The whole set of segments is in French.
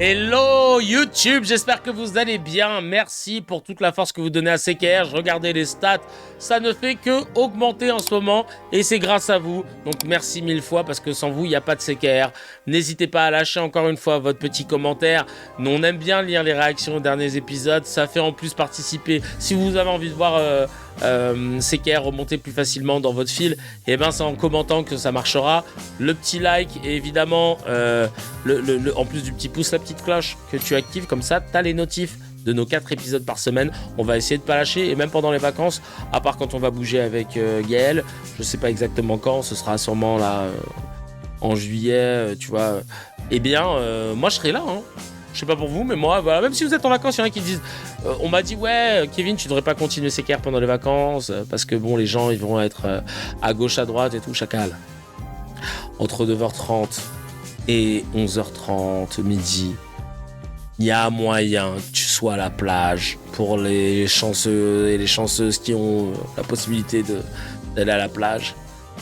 Hello YouTube, j'espère que vous allez bien. Merci pour toute la force que vous donnez à CKR. Regardez les stats, ça ne fait que augmenter en ce moment et c'est grâce à vous. Donc merci mille fois parce que sans vous, il n'y a pas de CKR. N'hésitez pas à lâcher encore une fois votre petit commentaire. Nous, on aime bien lire les réactions aux derniers épisodes. Ça fait en plus participer. Si vous avez envie de voir CKR remonter plus facilement dans votre fil, et ben c'est en commentant que ça marchera. Le petit like et évidemment en plus du petit pouce, la petite cloche que tu actives, comme ça t'as les notifs de nos 4 épisodes par semaine. On va essayer de pas lâcher, et même pendant les vacances, à part quand on va bouger avec Gaël, je sais pas exactement quand, ce sera sûrement là en juillet, tu vois. Eh bien moi je serai là, hein. Je sais pas pour vous, mais moi, voilà, même si vous êtes en vacances, il y en a qui disent on m'a dit, ouais, Kevin, tu devrais pas continuer CKR pendant les vacances, parce que bon, les gens, ils vont être à gauche, à droite et tout, chacal. Entre 9h30 et 11h30, midi, il y a moyen que tu sois à la plage pour les chanceux et les chanceuses qui ont la possibilité d'aller à la plage.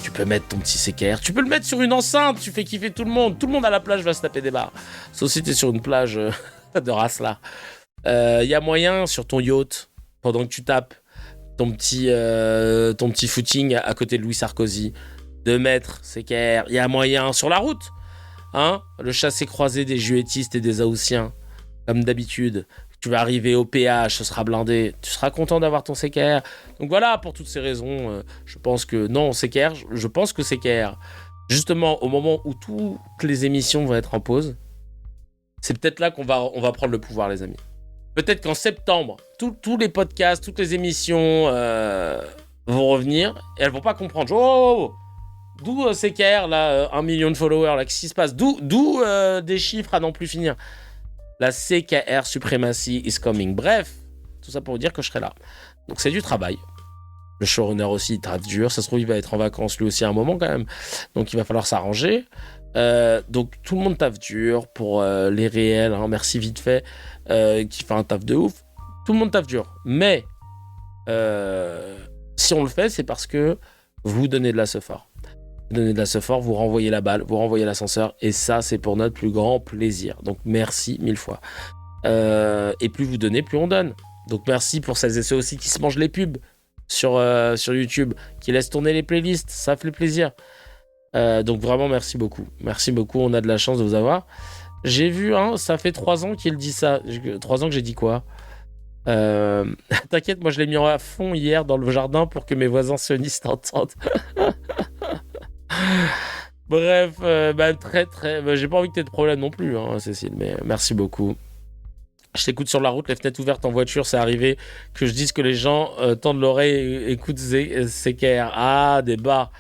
Tu peux mettre ton petit CKR, tu peux le mettre sur une enceinte, tu fais kiffer tout le monde à la plage va se taper des barres. Sauf si t'es sur une plage de race là. Y a moyen sur ton yacht, pendant que tu tapes ton petit footing à côté de Louis Sarkozy, de mettre CKR. Y a moyen sur la route, hein, le chassé-croisé des juétistes et des haussiens, comme d'habitude. Tu vas arriver au péage, ce sera blindé, tu seras content d'avoir ton CKR. Donc voilà, pour toutes ces raisons, je pense que non, CKR, je pense que CKR, justement, au moment où toutes les émissions vont être en pause, c'est peut-être là qu'on va prendre le pouvoir, les amis. Peut-être qu'en septembre, tous les podcasts, toutes les émissions vont revenir, et elles vont pas comprendre. Oh, d'où CKR, là, 1 million de followers, là, qu'est-ce qui se passe? D'où des chiffres à n'en plus finir? La CKR Supremacy is coming. Bref, tout ça pour vous dire que je serai là. Donc c'est du travail. Le showrunner aussi, il travaille dur. Ça se trouve, il va être en vacances lui aussi à un moment quand même. Donc il va falloir s'arranger. Donc tout le monde taffe dur pour les réels. Hein, merci vite fait. Qui fait un taf de ouf. Tout le monde taffe dur. Mais si on le fait, c'est parce que vous donnez de la sephore. Vous donnez de la sephore, vous renvoyez la balle, vous renvoyez l'ascenseur, et ça, c'est pour notre plus grand plaisir. Donc, merci 1000 fois. Et plus vous donnez, plus on donne. Donc, merci pour celles et ceux aussi qui se mangent les pubs sur YouTube, qui laissent tourner les playlists, ça fait plaisir. Donc, vraiment, merci beaucoup. Merci beaucoup, on a de la chance de vous avoir. J'ai vu, hein, ça fait 3 ans qu'il dit ça. 3 ans que j'ai dit quoi T'inquiète, moi, je l'ai mis à fond hier dans le jardin pour que mes voisins sionistes entendent. Bref, j'ai pas envie que t'aies de problème non plus, hein, Cécile, mais merci beaucoup. Je t'écoute sur la route, les fenêtres ouvertes en voiture, c'est arrivé que je dise que les gens tendent l'oreille et écoutent CKR. Ah, des bars.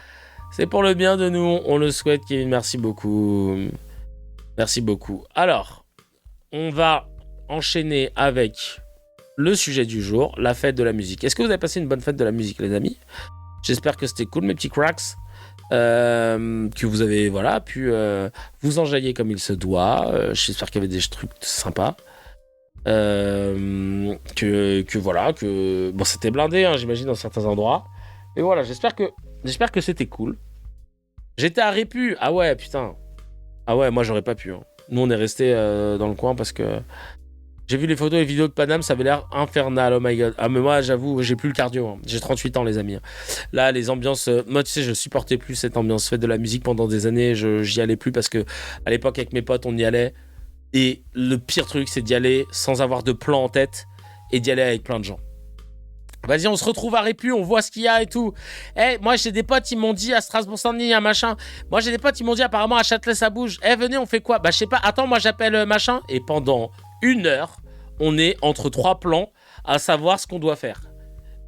C'est pour le bien de nous, on le souhaite, Kevin, merci beaucoup. Merci beaucoup. Alors, on va enchaîner avec le sujet du jour, la fête de la musique. Est-ce que vous avez passé une bonne fête de la musique, les amis? J'espère que c'était cool, mes petits cracks. Que vous avez pu vous enjailler comme il se doit. J'espère qu'il y avait des trucs sympas. Bon, c'était blindé, hein, j'imagine, dans certains endroits. Mais voilà, j'espère que c'était cool. J'étais à Répu. Ah ouais, putain. Ah ouais, moi j'aurais pas pu. Hein. Nous on est resté dans le coin parce que j'ai vu les photos et vidéos de Paname, ça avait l'air infernal, oh my god. Ah mais moi j'avoue, j'ai plus le cardio, hein. J'ai 38 ans les amis. Là les ambiances, moi tu sais je supportais plus cette ambiance fête de la musique pendant des années, j'y allais plus parce que à l'époque avec mes potes on y allait. Et le pire truc c'est d'y aller sans avoir de plan en tête et d'y aller avec plein de gens. Vas-y, on se retrouve à Répu, on voit ce qu'il y a et tout. Moi j'ai des potes, ils m'ont dit à Strasbourg-Saint-Denis, il y a machin. Moi j'ai des potes, ils m'ont dit apparemment à Châtelet ça bouge. Venez, on fait quoi? Bah je sais pas, attends, moi j'appelle machin. Et pendant 1 heure, on est entre 3 plans à savoir ce qu'on doit faire.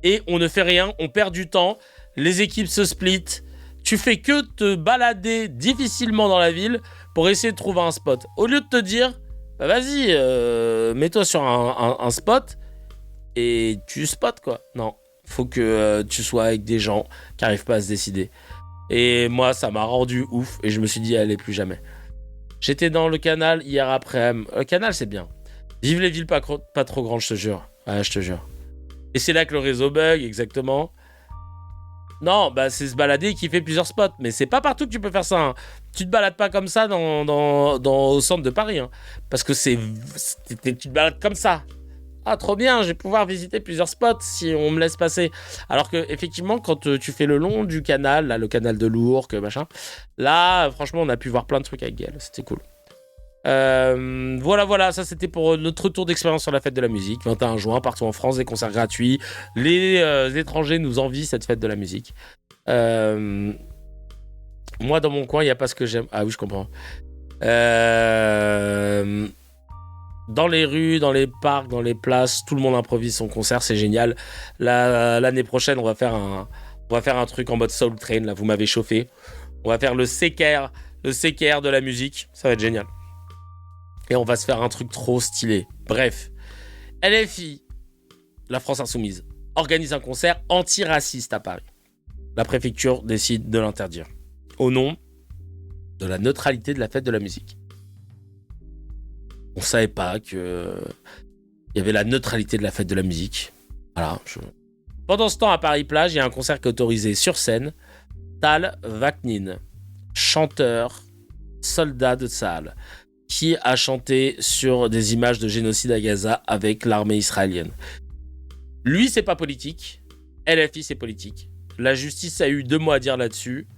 Et on ne fait rien, on perd du temps, les équipes se splitent. Tu fais que te balader difficilement dans la ville pour essayer de trouver un spot. Au lieu de te dire, bah vas-y, mets-toi sur un spot et tu spots quoi. Non, faut que tu sois avec des gens qui n'arrivent pas à se décider. Et moi, ça m'a rendu ouf et je me suis dit, allez, plus jamais. J'étais dans le canal hier après-midi. Le canal, c'est bien. Vive les villes pas trop grandes, je te jure. Ouais, je te jure. Et c'est là que le réseau bug, exactement. Non, bah c'est se balader et kiffer plusieurs spots. Mais c'est pas partout que tu peux faire ça. Hein. Tu te balades pas comme ça au centre de Paris. Hein. Parce que tu te balades comme ça. Ah, trop bien, je vais pouvoir visiter plusieurs spots si on me laisse passer. Alors que, effectivement, quand tu fais le long du canal, là, le canal de l'Ourcq, machin, là, franchement, on a pu voir plein de trucs avec Gaël. C'était cool. Voilà, ça c'était pour notre tour d'expérience sur la fête de la musique. 21 juin, partout en France, des concerts gratuits. Les étrangers nous envient cette fête de la musique. Moi, dans mon coin, il n'y a pas ce que j'aime. Ah oui, je comprends. Dans les rues, dans les parcs, dans les places, tout le monde improvise son concert, c'est génial. L'année prochaine, on va faire un truc en mode Soul Train, là, vous m'avez chauffé. On va faire le CKR de la musique, ça va être génial. Et on va se faire un truc trop stylé. Bref, LFI, la France Insoumise, organise un concert antiraciste à Paris. La préfecture décide de l'interdire, au nom de la neutralité de la fête de la musique. On savait pas que il y avait la neutralité de la fête de la musique. Voilà. Pendant ce temps, à Paris-Plage, il y a un concert qui est autorisé sur scène. Tal Vaknin, chanteur, soldat de Tsahal, qui a chanté sur des images de génocide à Gaza avec l'armée israélienne. Lui, c'est pas politique. LFI, c'est politique. La justice a eu 2 mots à dire là-dessus.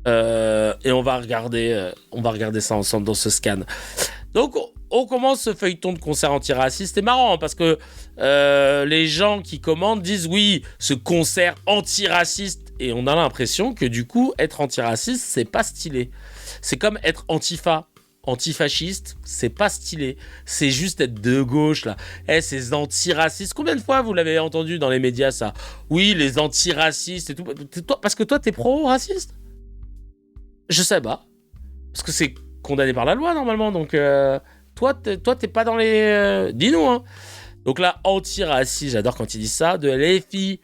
Et on va regarder ça ensemble dans ce scan. Donc, on commence ce feuilleton de concert antiraciste. C'est marrant parce que les gens qui commandent disent oui, ce concert antiraciste. Et on a l'impression que du coup, être antiraciste, c'est pas stylé. C'est comme être antifasciste, c'est pas stylé. C'est juste être de gauche, là. Ces antiracistes. Combien de fois vous l'avez entendu dans les médias, ça? Oui, les antiracistes et tout. Parce que toi, t'es pro-raciste? Je sais pas. Parce que c'est condamné par la loi, normalement. Donc, toi, t'es pas dans les... Dis-nous, hein. Donc là, antiraciste, j'adore quand ils disent ça. De LFI,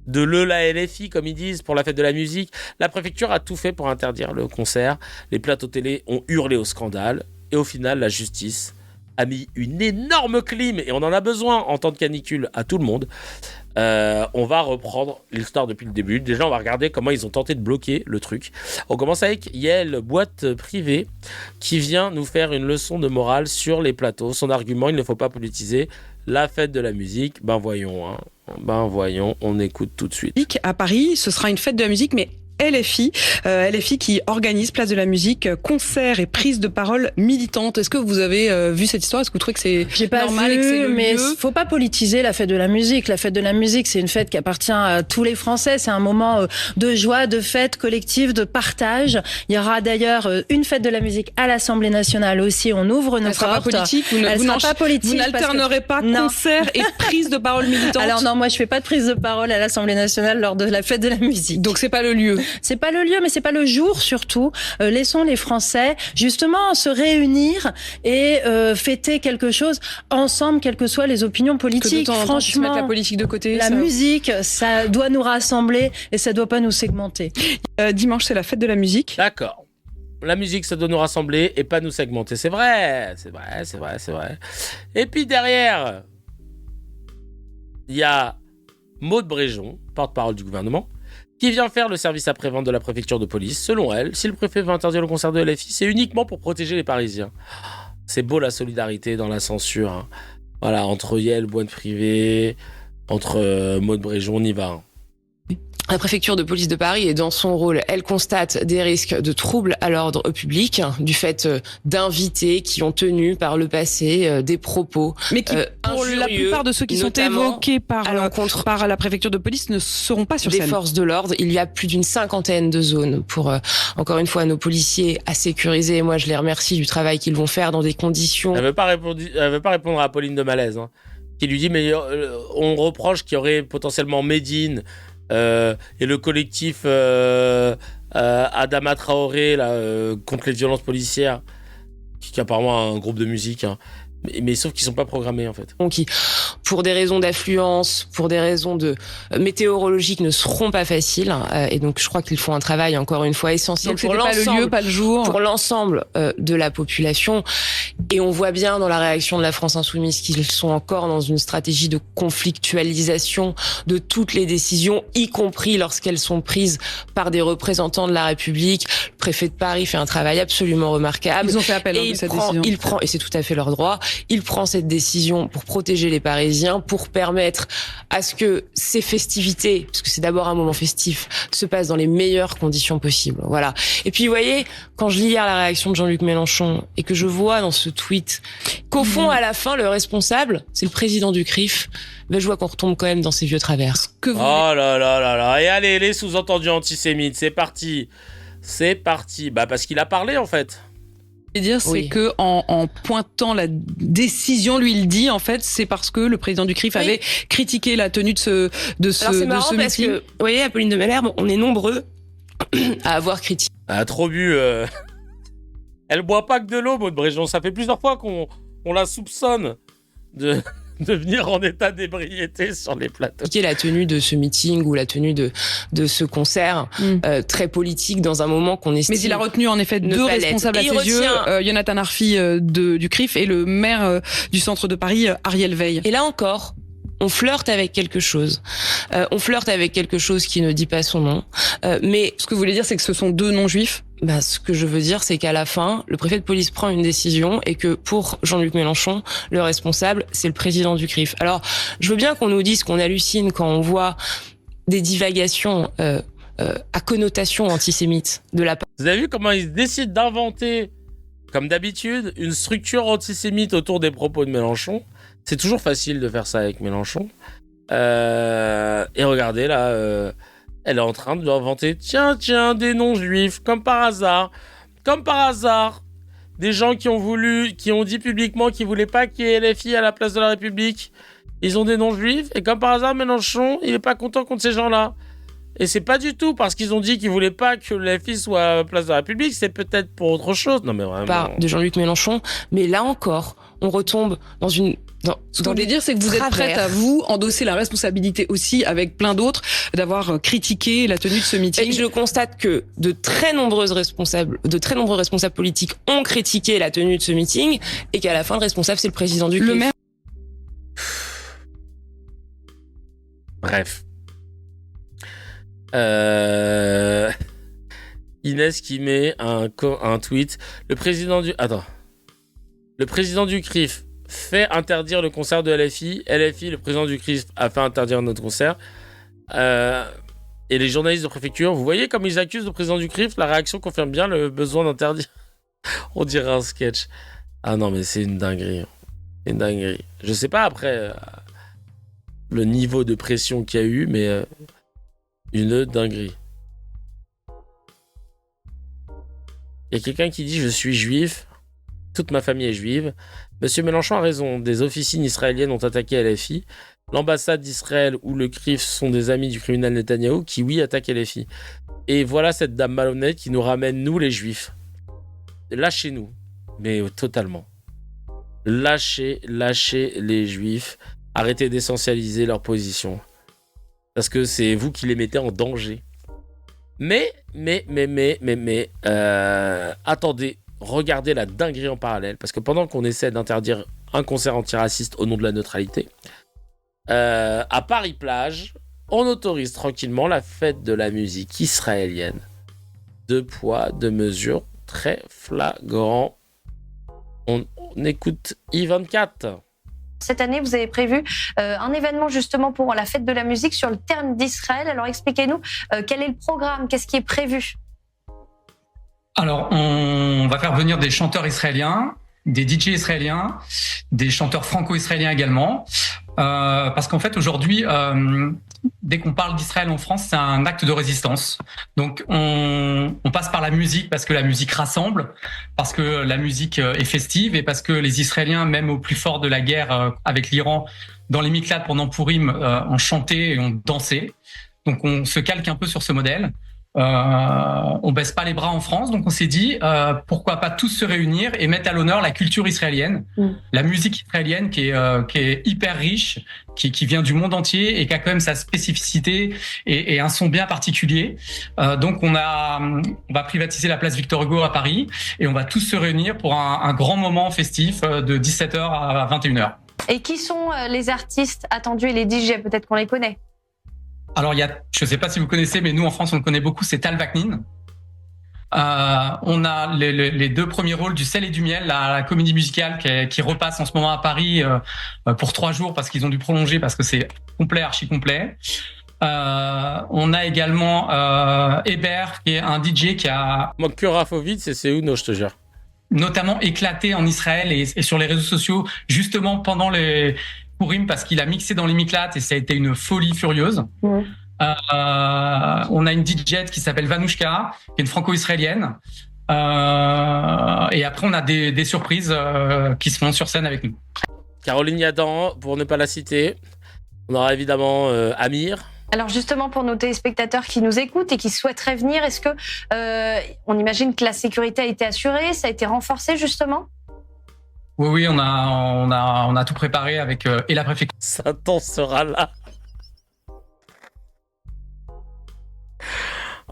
de la LFI, comme ils disent, pour la fête de la musique. La préfecture a tout fait pour interdire le concert. Les plateaux télé ont hurlé au scandale. Et au final, la justice a mis une énorme clim, et on en a besoin en temps de canicule, à tout le monde. On va reprendre l'histoire depuis le début. Déjà, on va regarder comment ils ont tenté de bloquer le truc. On commence avec Yael, boîte privée, qui vient nous faire une leçon de morale sur les plateaux. Son argument, il ne faut pas politiser la fête de la musique. Ben voyons, on écoute tout de suite. À Paris, ce sera une fête de la musique, mais LFI qui organise Place de la Musique, concerts et prises de parole militantes. Est-ce que vous avez vu cette histoire? Est-ce que vous trouvez que c'est normal et que c'est le mais lieu? faut pas politiser la fête de la musique. La fête de la musique, c'est une fête qui appartient à tous les Français. C'est un moment de joie, de fête collective, de partage. Il y aura d'ailleurs une fête de la musique à l'Assemblée nationale aussi. On ouvre nos portes. Elle sera pas politique. Vous n'alternerez pas concert et prise de parole militante. Alors non, moi je fais pas de prise de parole à l'Assemblée nationale lors de la fête de la musique. Donc c'est pas le lieu. C'est pas le lieu, mais c'est pas le jour surtout. Laissons les Français justement se réunir et fêter quelque chose ensemble, quelles que soient les opinions politiques. Franchement, mettre la politique de côté. La musique, ça doit nous rassembler et ça doit pas nous segmenter. Dimanche, c'est la fête de la musique. D'accord. La musique, ça doit nous rassembler et pas nous segmenter. C'est vrai. Et puis derrière, il y a Maud Bréjon, porte-parole du gouvernement, qui vient faire le service après-vente de la préfecture de police. Selon elle, si le préfet veut interdire le concert de LFI, c'est uniquement pour protéger les Parisiens. C'est beau la solidarité dans la censure. Hein. Voilà, entre Yael, boîte privée, entre Maud Bréjon, on y va. Hein. La préfecture de police de Paris est dans son rôle. Elle constate des risques de troubles à l'ordre public du fait d'invités qui ont tenu par le passé des propos mais qui, pour la plupart de ceux qui sont évoqués par la préfecture de police, ne seront pas sur scène. Des forces de l'ordre. Il y a plus d'une 50aine de zones pour, encore une fois, nos policiers à sécuriser. Et moi, je les remercie du travail qu'ils vont faire dans des conditions... Elle veut pas répondre à Pauline de Malaise, hein, qui lui dit, mais on reproche qu'il y aurait potentiellement Médine et le collectif Adama Traoré là, contre les violences policières, qui apparemment a un groupe de musique, hein, Mais sauf qu'ils sont pas programmés en fait. Qui, pour des raisons d'affluence, pour des raisons de météorologiques, ne seront pas faciles. Et donc, je crois qu'ils font un travail encore une fois essentiel pour l'ensemble, pas le lieu, pas le jour, pour l'ensemble de la population. Et on voit bien dans la réaction de la France insoumise qu'ils sont encore dans une stratégie de conflictualisation de toutes les décisions, y compris lorsqu'elles sont prises par des représentants de la République. Le préfet de Paris fait un travail absolument remarquable. Ils ont fait appel à cette décision. Il prend, et c'est tout à fait leur droit. Il prend cette décision pour protéger les Parisiens, pour permettre à ce que ces festivités, parce que c'est d'abord un moment festif, se passent dans les meilleures conditions possibles. Voilà. Et puis, vous voyez, quand je lis hier la réaction de Jean-Luc Mélenchon et que je vois dans ce tweet qu'au fond, à la fin, le responsable, c'est le président du CRIF, ben, je vois qu'on retombe quand même dans ces vieux travers. Oh là là là là. Et allez, les sous-entendus antisémites, c'est parti. C'est parti. Bah, parce qu'il a parlé, en fait. Dire, c'est que en pointant la décision, lui il dit en fait, c'est parce que le président du CRIF avait critiqué la tenue de ce Alors c'est marrant parce que, vous voyez, Apolline de Malherbe, on est nombreux à avoir critiqué. Elle a trop bu. Elle boit pas que de l'eau, Maud Bréjon. Ça fait plusieurs fois qu'on la soupçonne de venir en état d'ébriété sur les plateaux. La tenue de ce meeting ou la tenue de ce concert très politique dans un moment qu'on estime. Mais il a retenu en effet deux responsables à ses yeux, Jonathan Arfi du CRIF et le maire du centre de Paris, Ariel Veil. Et là encore, on flirte avec quelque chose. On flirte avec quelque chose qui ne dit pas son nom. Mais ce que vous voulez dire, c'est que ce sont deux non-juifs? Bah, ce que je veux dire, c'est qu'à la fin, le préfet de police prend une décision et que pour Jean-Luc Mélenchon, le responsable, c'est le président du CRIF. Alors, je veux bien qu'on nous dise qu'on hallucine quand on voit des divagations à connotation antisémite de la part. Vous avez vu comment ils décident d'inventer, comme d'habitude, une structure antisémite autour des propos de Mélenchon? C'est toujours facile de faire ça avec Mélenchon. Et regardez là... elle est en train de inventer, tiens, des non-juifs, comme par hasard. Des gens qui ont dit publiquement qu'ils voulaient pas qu'il y ait LFI à la place de la République. Ils ont des non-juifs, et comme par hasard, Mélenchon, il est pas content contre ces gens-là. Et c'est pas du tout parce qu'ils ont dit qu'ils voulaient pas que LFI soit à la place de la République, c'est peut-être pour autre chose. Non mais vraiment. Part de Jean-Luc Mélenchon, mais là encore, on retombe dans une... Ce qu'on veut dire, c'est que vous êtes prête à vous endosser la responsabilité aussi, avec plein d'autres, d'avoir critiqué la tenue de ce meeting. Et je constate que de très nombreux responsables politiques ont critiqué la tenue de ce meeting, et qu'à la fin, le responsable, c'est le président du CRIF. Le maire. Bref. Inès qui met un tweet. Le président du CRIF fait interdire le concert de LFI. LFI, le président du CRIF, a fait interdire notre concert. Et les journalistes de préfecture, vous voyez comme ils accusent le président du CRIF, la réaction confirme bien le besoin d'interdire. On dirait un sketch. Ah non, mais c'est une dinguerie. Je sais pas après le niveau de pression qu'il y a eu, mais une dinguerie. Il y a quelqu'un qui dit « Je suis juif, toute ma famille est juive. Monsieur Mélenchon a raison, des officines israéliennes ont attaqué LFI. L'ambassade d'Israël ou le CRIF sont des amis du criminel Netanyahou qui, oui, attaquent LFI. Et voilà cette dame malhonnête qui nous ramène, nous les juifs. Lâchez-nous, mais totalement. Lâchez les juifs. Arrêtez d'essentialiser leur position. Parce que c'est vous qui les mettez en danger. Mais, attendez, regardez la dinguerie en parallèle. Parce que pendant qu'on essaie d'interdire un concert antiraciste au nom de la neutralité, à Paris-Plage, on autorise tranquillement la fête de la musique israélienne. Deux poids, deux mesures, très flagrant. On écoute I24. Cette année, vous avez prévu un événement justement pour la fête de la musique sur le terrain d'Israël. Alors expliquez-nous quel est le programme, qu'est-ce qui est prévu? Alors, on va faire venir des chanteurs israéliens, des DJ israéliens, des chanteurs franco-israéliens également. Parce qu'en fait, aujourd'hui, dès qu'on parle d'Israël en France, c'est un acte de résistance. Donc, on passe par la musique parce que la musique rassemble, parce que la musique est festive et parce que les Israéliens, même au plus fort de la guerre avec l'Iran, dans les Miklad pendant Pourim, ont chanté et ont dansé. Donc, on se calque un peu sur ce modèle. on baisse pas les bras en France, donc on s'est dit pourquoi pas tous se réunir et mettre à l'honneur la culture israélienne, la musique israélienne qui est hyper riche, qui vient du monde entier et qui a quand même sa spécificité et un son bien particulier. Donc on va privatiser la place Victor Hugo à Paris et on va tous se réunir pour un grand moment festif de 17h à 21h. Et qui sont les artistes attendus et les DJ? Peut-être qu'on les connaît. Alors, je ne sais pas si vous connaissez, mais nous, en France, on le connaît beaucoup, c'est Tal Vaknin. On a les 2 premiers rôles du Sel et du Miel, la comédie musicale qui repasse en ce moment à Paris pour 3 jours parce qu'ils ont dû prolonger parce que c'est complet, archi complet. On a également Hébert, qui est un DJ qui a... Moi, que Rafovitz, c'est Uno, je te jure. Notamment éclaté en Israël et sur les réseaux sociaux, justement pendant les Purim, parce qu'il a mixé dans les Miklat et ça a été une folie furieuse. On a une DJ qui s'appelle Vanouchka, qui est une franco-israélienne. Et après, on a des surprises qui se font sur scène avec nous. Caroline Yadan, pour ne pas la citer. On aura évidemment Amir. Alors justement, pour nos téléspectateurs qui nous écoutent et qui souhaiteraient venir, est-ce que on imagine que la sécurité a été assurée, ça a été renforcé justement? Oui, on a tout préparé avec et la préfecture. Satan sera là.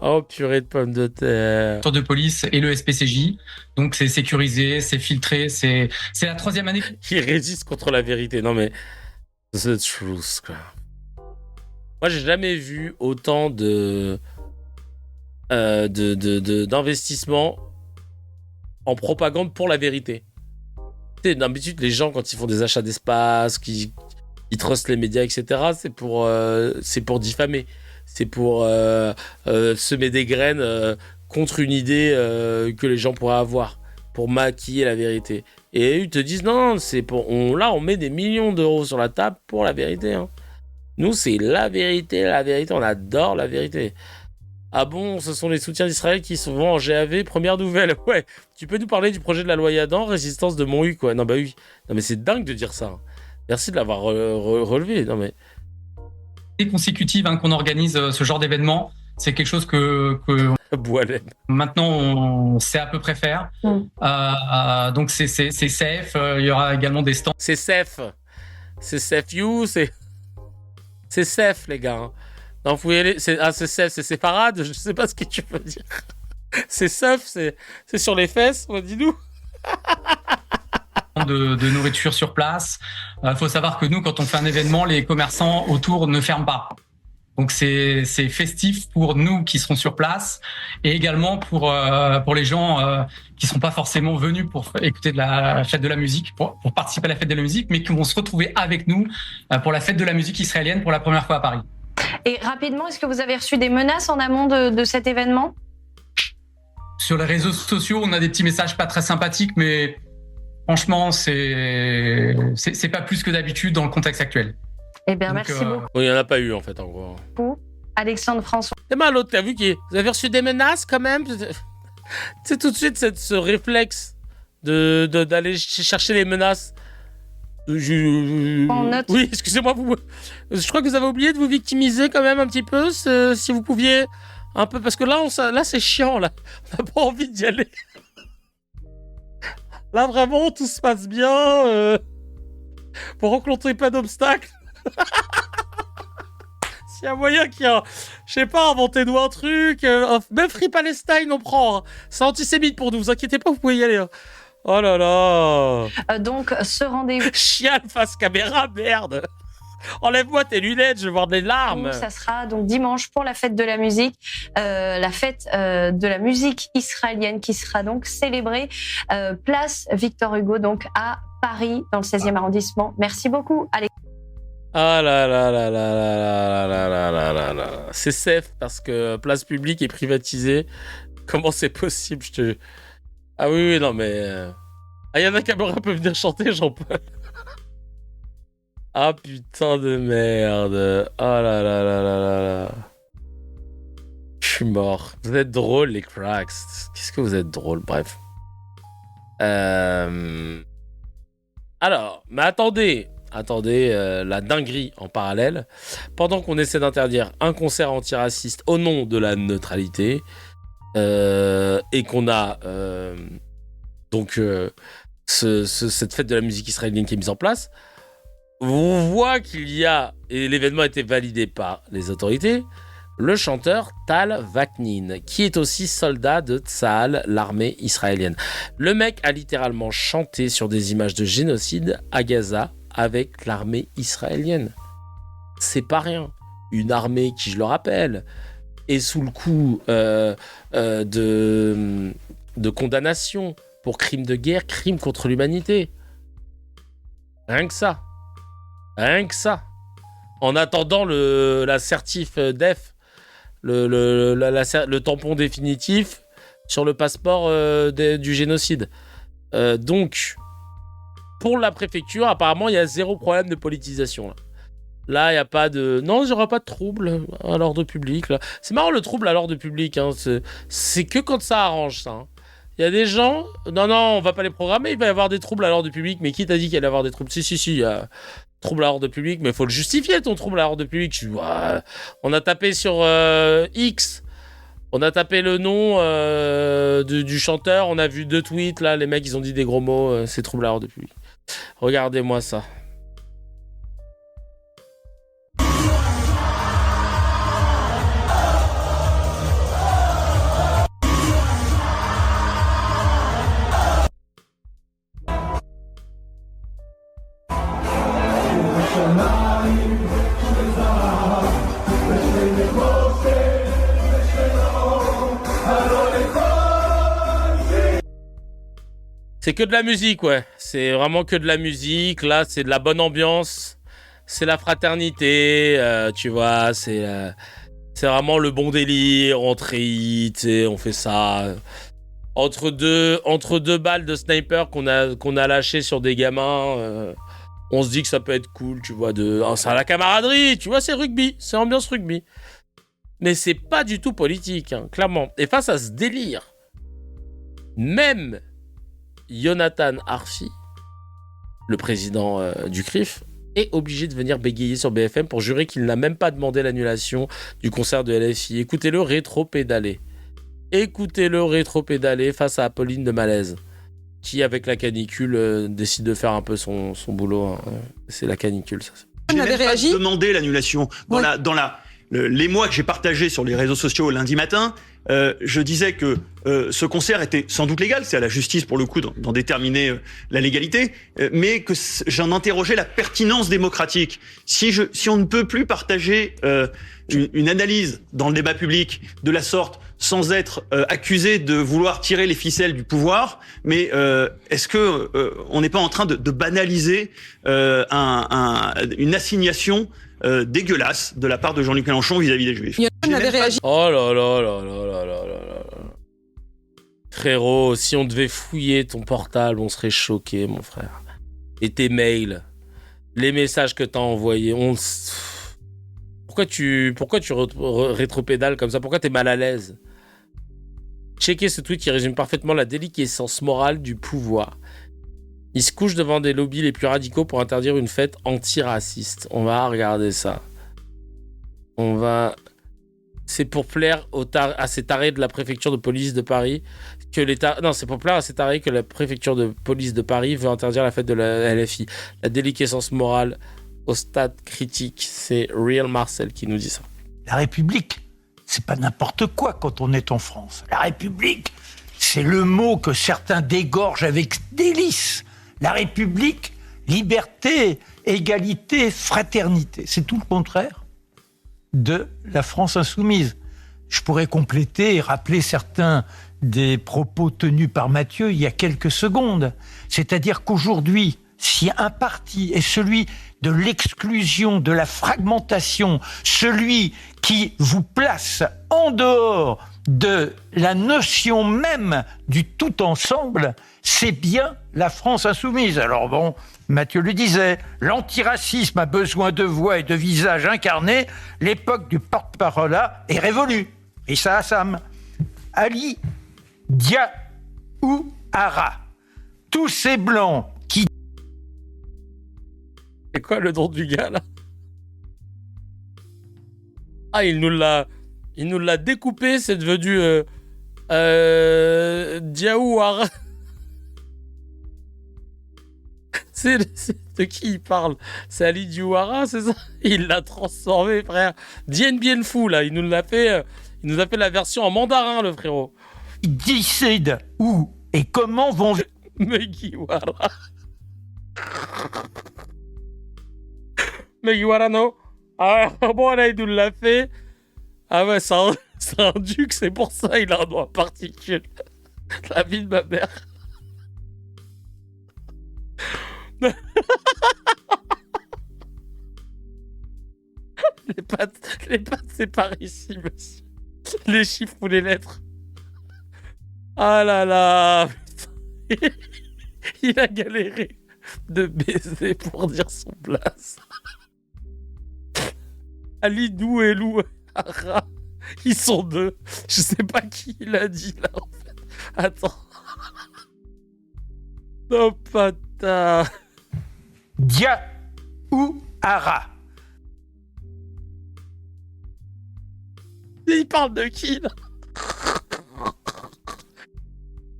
Oh purée de pommes de terre. De police et le SPCJ. Donc c'est sécurisé, c'est filtré, c'est la 3e année. Qui résiste contre la vérité. Non mais the truth quoi. Moi, j'ai jamais vu autant d'investissement en propagande pour la vérité. Tu sais, d'habitude, les gens, quand ils font des achats d'espace, ils trustent les médias, etc., c'est pour diffamer. C'est pour semer des graines contre une idée que les gens pourraient avoir, pour maquiller la vérité. Et ils te disent, non, on met des millions d'euros sur la table pour la vérité, hein. Nous, c'est la vérité, on adore la vérité. Ah bon, ce sont les soutiens d'Israël qui sont en GAV, première nouvelle. Ouais, tu peux nous parler du projet de la loi Yadan, résistance de Monthuc, quoi. Non, bah oui. Non, mais c'est dingue de dire ça. Merci de l'avoir relevé. Non, mais... Consécutive qu'on organise ce genre d'événement, c'est quelque chose que maintenant on sait à peu près faire. Donc c'est safe, il y aura également des stands. C'est safe you, c'est safe, les gars. Non, vous pouvez aller... c'est safe, c'est séparade, je sais pas ce que tu veux dire. C'est safe, c'est sur les fesses, dis-nous. De nourriture sur place. Faut savoir que nous, quand on fait un événement, les commerçants autour ne ferment pas. Donc c'est festif pour nous qui serons sur place et également pour les gens qui sont pas forcément venus pour écouter de la fête de la musique, pour participer à la fête de la musique, mais qui vont se retrouver avec nous pour la fête de la musique israélienne pour la première fois à Paris. Et rapidement, est-ce que vous avez reçu des menaces en amont de cet événement? Sur les réseaux sociaux, on a des petits messages pas très sympathiques, mais franchement, c'est pas plus que d'habitude dans le contexte actuel. Eh bien, merci beaucoup. Il n'y en a pas eu, en fait, en gros. Alexandre François. C'est mal, l'autre, t'as vu vous avez reçu des menaces, quand même? C'est tout de suite ce réflexe d'aller chercher les menaces. Oui, excusez-moi, je crois que vous avez oublié de vous victimiser quand même un petit peu, si vous pouviez un peu, parce que là, c'est chiant, là. On n'a pas envie d'y aller. Là, vraiment, tout se passe bien. Pour rencontrer pas d'obstacles. S'il y a moyen qu'il y a, je sais pas, inventez-nous un truc. Même Free Palestine, on prend. Hein. C'est antisémite pour nous, vous inquiétez pas, vous pouvez y aller. Hein. Oh là là. Donc, ce rendez-vous. Chial face caméra, merde. Enlève-moi tes lunettes, je vais voir des larmes. Donc, ça sera donc dimanche pour la fête de la musique, la fête de la musique israélienne qui sera donc célébrée place Victor Hugo, donc à Paris, dans le 16e arrondissement. Merci beaucoup, Alex. Ah là là là là là là là là là là là. C'est safe parce que place publique est privatisée. Comment c'est possible, Ah oui, non mais... Ayana Kamura peut venir chanter, j'en peux. Ah putain de merde. Ah là là là là là là. Je suis mort. Vous êtes drôles, les cracks. Qu'est-ce que vous êtes drôles, bref. Alors, mais attendez. attendez, la dinguerie en parallèle, pendant qu'on essaie d'interdire un concert antiraciste au nom de la neutralité, et qu'on a cette fête de la musique israélienne qui est mise en place, on voit qu'il y a, et l'événement a été validé par les autorités, le chanteur Tal Vaknin, qui est aussi soldat de Tsahal, l'armée israélienne. Le mec a littéralement chanté sur des images de génocide à Gaza avec l'armée israélienne. C'est pas rien. Une armée qui, je le rappelle, est sous le coup de condamnation pour crimes de guerre, crimes contre l'humanité. Rien que ça. Rien que ça. En attendant la certif DEF, le tampon définitif sur le passeport du génocide. Donc, pour la préfecture, apparemment, il y a zéro problème de politisation. Là, il n'y a pas de... Non, il n'y aura pas de trouble à l'ordre public. Là. C'est marrant, le trouble à l'ordre public. Hein. C'est que quand ça arrange, ça. Hein. Il y a des gens... Non, on va pas les programmer. Il va y avoir des troubles à l'ordre public. Mais qui t'a dit qu'il allait y avoir des troubles ? Si, il y a... trouble à l'ordre public, mais il faut le justifier, ton trouble à l'ordre public. On a tapé sur X, on a tapé le nom du chanteur, on a vu 2 tweets, là, les mecs, ils ont dit des gros mots, c'est trouble à l'ordre public. Regardez-moi ça. C'est que de la musique, ouais. C'est vraiment que de la musique. Là, c'est de la bonne ambiance. C'est la fraternité, tu vois. C'est vraiment le bon délire. On trille, tu sais, on fait ça. Entre deux balles de sniper qu'on a lâchées sur des gamins, on se dit que ça peut être cool, tu vois. C'est à la camaraderie, tu vois, c'est rugby. C'est ambiance rugby. Mais c'est pas du tout politique, hein, clairement. Et face à ce délire, même Yonatan Arfi, le président du CRIF, est obligé de venir bégayer sur BFM pour jurer qu'il n'a même pas demandé l'annulation du concert de LFI. Écoutez-le rétro-pédaler. Face à Apolline de Malaise, qui, avec la canicule, décide de faire un peu son boulot. Hein. C'est la canicule, ça. J'ai même pas demandé l'annulation. Dans l'émoi que j'ai partagé sur les réseaux sociaux lundi matin, je disais que ce concert était sans doute légal, c'est à la justice pour le coup d'en déterminer la légalité, mais que j'en interrogeais la pertinence démocratique. Si on ne peut plus partager une analyse dans le débat public de la sorte sans être accusé de vouloir tirer les ficelles du pouvoir, mais est-ce que on n'est pas en train de banaliser une assignation dégueulasse de la part de Jean-Luc Mélenchon vis-à-vis des Juifs? Oh là là là là là là là là. Frérot, si on devait fouiller ton portable, on serait choqué, mon frère. Et tes mails, les messages que t'as envoyés, pourquoi tu rétropédales comme ça? Pourquoi t'es mal à l'aise? Checkez ce tweet qui résume parfaitement la déliquescence morale du pouvoir. Il se couche devant des lobbies les plus radicaux pour interdire une fête antiraciste. On va regarder ça. C'est pour plaire à ces tarés de la préfecture de police de Paris que l'État... Non, c'est pour plaire à ces tarés que la préfecture de police de Paris veut interdire la fête de la LFI. La déliquescence morale au stade critique. C'est Real Marcel qui nous dit ça. La République, c'est pas n'importe quoi quand on est en France. La République, c'est le mot que certains dégorgent avec délice. La République, liberté, égalité, fraternité. C'est tout le contraire de la France insoumise. Je pourrais compléter et rappeler certains des propos tenus par Mathieu il y a quelques secondes. C'est-à-dire qu'aujourd'hui, si un parti est celui de l'exclusion, de la fragmentation, celui qui vous place en dehors de la notion même du tout ensemble, c'est bien la France insoumise. Alors bon, Mathieu le disait, l'antiracisme a besoin de voix et de visages incarnés, l'époque du porte-parole est révolue. Issa Hassam, Ali Diaouara, tous ces blancs qui... C'est quoi le nom du gars, là? Ah, il nous l'a découpé, c'est devenu... Diawara. C'est de qui il parle? C'est Ali Diawara, c'est ça? Il l'a transformé, frère. Dien Bien Phu, là, il nous a fait la version en mandarin, le frérot. Ils décident où et comment vont... Megiwara. Megiwara, non? Ah, bon, là, il nous l'a fait. Ah ouais, c'est un duc, c'est pour ça il a un doigt particulier. La vie de ma mère. Les pattes, c'est par ici, monsieur. Les chiffres ou les lettres. Ah là là. Putain. Il a galéré de baiser pour dire son blaze. Alidou et Lou Ara. Ils sont deux. Je sais pas qui il a dit là en fait. Attends. Oh pata. Diawara. Il parle de qui là?